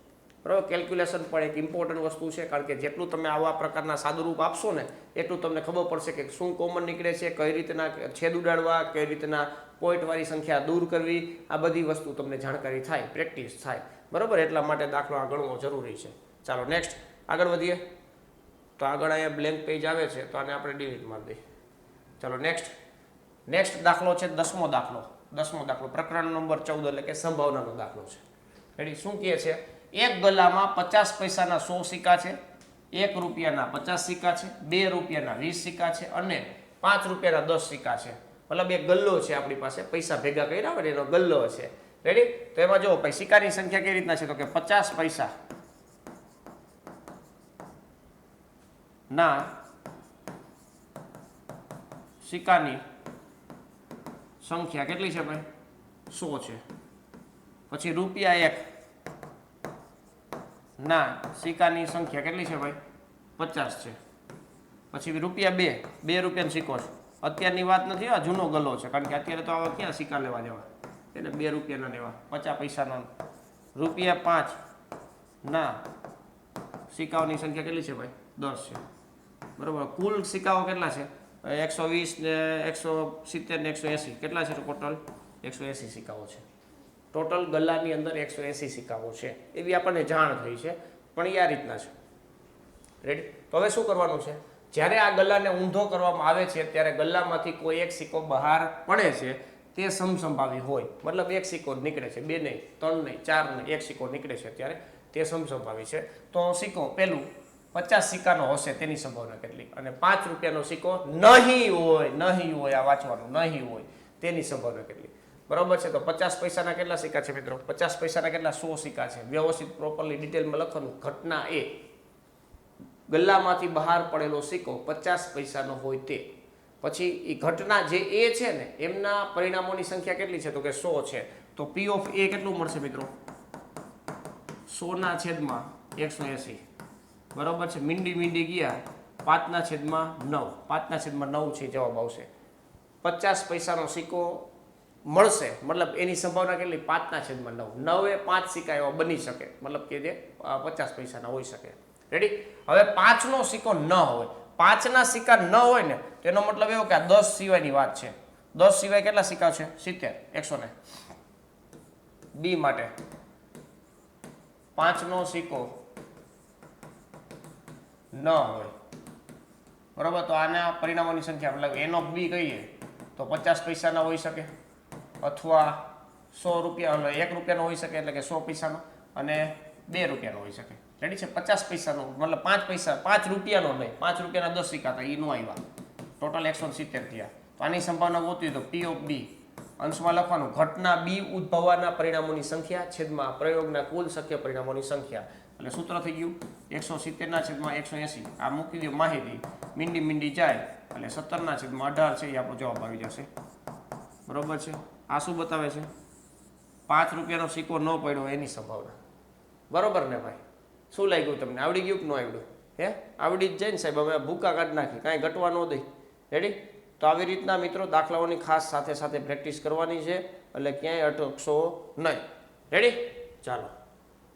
બરાબર? કેલ્ક્યુલેશન પણ એક ઇમ્પોર્ટન્ટ વસ્તુ છે, કારણ કે જેટલું તમે આવા પ્રકારના સાદુરૂપ આપશો ને એટલું તમને ખબર પડશે કે શું કોમન નીકળે છે, કઈ રીતના છેદ ઉડાડવા, કઈ રીતના પોઈન્ટવાળી સંખ્યા દૂર કરવી. આ બધી વસ્તુ તમને જાણકારી થાય, પ્રેક્ટિસ થાય. બરાબર? એટલા માટે દાખલો આ ગણવો જરૂરી છે. ચાલો નેક્સ્ટ આગળ વધીએ. તો આગળ અહીંયા બ્લેન્ક પેજ આવે છે, તો આને આપણે ડિલીટ મારી દઈએ. ચાલો નેક્સ્ટ દાખલો છે 10મો દાખલો. 10મો દાખલો પ્રકરણ નંબર 14 એટલે કે સંભાવનાનો દાખલો છે. રેડી? શું કહે છે? એક ગલ્લામાં 50 પૈસાના 100 સિક્કા છે, 1 રૂપિયાના 50 સિક્કા છે, 2 રૂપિયાના 20 સિક્કા છે અને 5 રૂપિયાના 10 સિક્કા છે, મતલબ એક ગલ્લો છે આપણી પાસે, પૈસા ભેગા કર્યા હોય ને એનો ગલ્લો છે. રેડી? તો એમાં જો ભાઈ સિક્કાની સંખ્યા કઈ રીતના છે તો કે 50 પૈસા ના સિક્કાની સંખ્યા કેટલી છે ભાઈ? 100 છે. પછી રૂપિયા 1 ના સિક્કાની સંખ્યા કેટલી છે ભાઈ? 50 છે. પછી રૂપિયા 2 રૂપિયાનો સિક્કો છે. અત્યારની વાત નથી, આ જૂનો ગલ્લો છે, કારણ કે અત્યારે તો આવા ક્યાં સિક્કા લેવા દેવા, એને 2 રૂપિયાના લેવા, 50 પૈસાના. રૂપિયા 5 ના સિક્કાઓની સંખ્યા કેટલી છે ભાઈ? 10 છે. બરોબર. કુલ સિક્કાઓ કેટલા છે? 120 ને 170 ને 180 કેટલા છે ટોટલ? 180 સિક્કાઓ છે. ટોટલ ગલ્લાની અંદર 180 સિક્કાઓ છે, એવી આપણને જાણ થઈ છે. પણ એ આ રીતના છે. રેડી? તો હવે શું કરવાનું છે? જ્યારે આ ગલ્લાને ઊંધો કરવામાં આવે છે ત્યારે ગલ્લામાંથી કોઈ એક સિક્કો બહાર પડે છે, તે સમસંભાવી હોય, મતલબ એક સિક્કો નીકળે છે, 2 નહીં, 3 નહીં, 4 નહીં, એક સિક્કો નીકળે છે ત્યારે તે સમસંભાવી છે. તો સિક્કો પેલું 50 સિક્કાનો હશે તેની સંભાવના કેટલી? અને 5 રૂપિયાનો સિક્કો નહીં હોય, આ વાંચવાનું, નહીં હોય તેની સંભાવના કેટલી? બરોબર છે. તો 50 પૈસાના કેટલા સિક્કા છે મિત્રો? 50 પૈસાના કેટલા? 100 સિક્કા છે. વ્યવસ્થિત પ્રોપરલી ડિટેલમાં લખવાનું. ઘટના એ ગલ્લામાંથી બહાર પડેલો સિક્કો 50 પૈસાનો હોય તે. પછી એ ઘટના જે એ છે ને એમના પરિણામોની સંખ્યા કેટલી છે તો કે 100 છે. તો P of A કેટલું મળશે મિત્રો? 100/180. બરોબર છે. મીંડી ગયા 5/9. 5/9 છે જવાબ આવશે. 50 પૈસાનો સિક્કો મળશે, મતલબ એની સંભાવના કેટલી? 5/9. 9 એ 5 સિક્કા એવા બની શકે, મતલબ કે જે 50 પૈસાના હોઈ શકે. રેડી? હવે 5નો સિક્કો ન હોય, 5ના સિક્કા ન હોય ને તેનો મતલબ એવો કે આ 10 સિવાયની વાત છે. 10 સિવાય કેટલા સિક્કા છે? 70. 100 ને B માટે 5નો સિક્કો ન હોય. બરોબર. તો આના પરિણામોની સંખ્યા મતલબ N of B કહીએ તો 50 પૈસાના હોઈ શકે, અથવા 100 રૂપિયા, 1 રૂપિયાનો હોઈ શકે, એટલે કે 100 પૈસાનો, અને 2 રૂપિયાનો હોઈ શકે. રેડી છે? 50 પૈસાનો મતલબ 5 પૈસા, 5 રૂપિયાનો નહીં, 5 રૂપિયાના 10 સિક્કા હતા, એ નો આવ્યા, ટોટલ 170 થયા. તો આની સંભાવના ગોતવી તો P of B અંશમાં લખવાનું ઘટના B ઉદ્ભવવાના પરિણામોની સંખ્યા છેદમાં પ્રયોગના કુલ શક્ય પરિણામોની સંખ્યા. એટલે સૂત્ર થઈ ગયું 170/180. આ મૂકી દો માહિતી, મીંડી જાય એટલે 17/18 છે, એ આપણો જવાબ આવી જશે. બરોબર છે. આ શું બતાવે છે? 5 રૂપિયાનો સિક્કો ન પડ્યો એની સંભાવના. બરોબર ને ભાઈ? શું લાગ્યું તમને? આવડી ગયું કે ન આવડ્યું? હે, આવડી જ જાય ને સાહેબ. હવે ભૂકા કાઢી નાખી, કાંઈ ઘટવા ન દઈ. રેડી? તો આવી રીતના મિત્રો દાખલાઓની ખાસ સાથે પ્રેક્ટિસ કરવાની છે, એટલે ક્યાંય અટકશો નહીં. રેડી? ચાલો.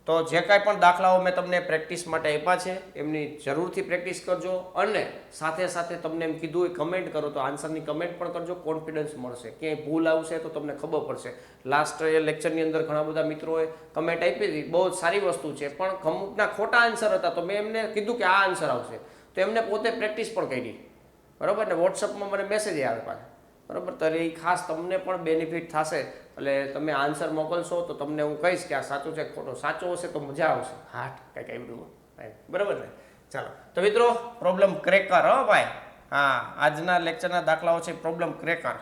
તો જે કાંઈ પણ દાખલાઓ મેં તમને પ્રેક્ટિસ માટે આપ્યા છે એમની જરૂરથી પ્રેક્ટિસ કરજો, અને સાથે તમને એમ કીધું હોય કમેન્ટ કરો તો આન્સરની કમેન્ટ પણ કરજો. કોન્ફિડન્સ મળશે. ક્યાંય ભૂલ આવશે તો તમને ખબર પડશે. લાસ્ટ લેક્ચરની અંદર ઘણા બધા મિત્રોએ કમેન્ટ આપી હતી, બહુ સારી વસ્તુ છે, પણ અમુકના ખોટા આન્સર હતા, તો મેં એમને કીધું કે આ આન્સર આવશે, તો એમને પોતે પ્રેક્ટિસ પણ કરી. બરાબર ને? વોટ્સઅપમાં મને મેસેજ આવે પાછા. બરાબર? તો એ ખાસ તમને પણ બેનિફિટ થશે. એટલે તમે આન્સર મોકલશો તો તમને હું કહીશ કે આ સાચું છે ખોટો. સાચો હશે તો મજા આવશે. હાટ કંઈક આવડું. બરાબર ને? ચાલો. તો મિત્રો પ્રોબ્લેમ ક્રેકર, હો ભાઈ. હા, આજના લેક્ચરના દાખલાઓ છે પ્રોબ્લેમ ક્રેકર.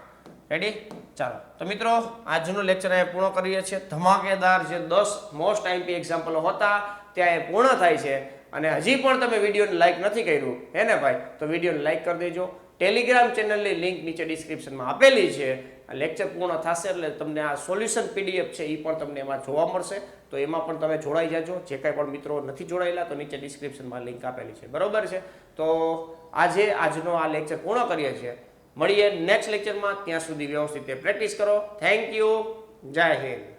રેડી? ચાલો. તો મિત્રો આજનું લેક્ચર અહીંયા પૂર્ણ કરીએ છીએ. ધમાકેદાર જે 10 મોસ્ટ IMP એક્ઝામ્પલો હતા ત્યાં એ પૂર્ણ થાય છે. અને હજી પણ તમે વિડીયોને લાઈક નથી કર્યું હે ને ભાઈ, તો વિડીયોને લાઈક કરી દેજો. ટેલિગ્રામ ચેનલની લિંક નીચે ડિસ્ક્રિપ્શનમાં આપેલી છે. આ લેક્ચર પૂર્ણ થશે એટલે તમને આ સોલ્યુશન PDF છે એ પણ તમને એમાં જોવા મળશે, તો એમાં પણ તમે જોડાઈ જાજો. જે કાંઈ પણ મિત્રો નથી જોડાયેલા તો નીચે ડિસ્ક્રિપ્શનમાં લિંક આપેલી છે. બરોબર છે? તો આજનો આ લેક્ચર પૂર્ણ કરીએ છીએ. મળીએ નેક્સ્ટ લેક્ચરમાં. ત્યાં સુધી વ્યવસ્થિત પ્રેક્ટિસ કરો. Thank you. જય હિન્દ.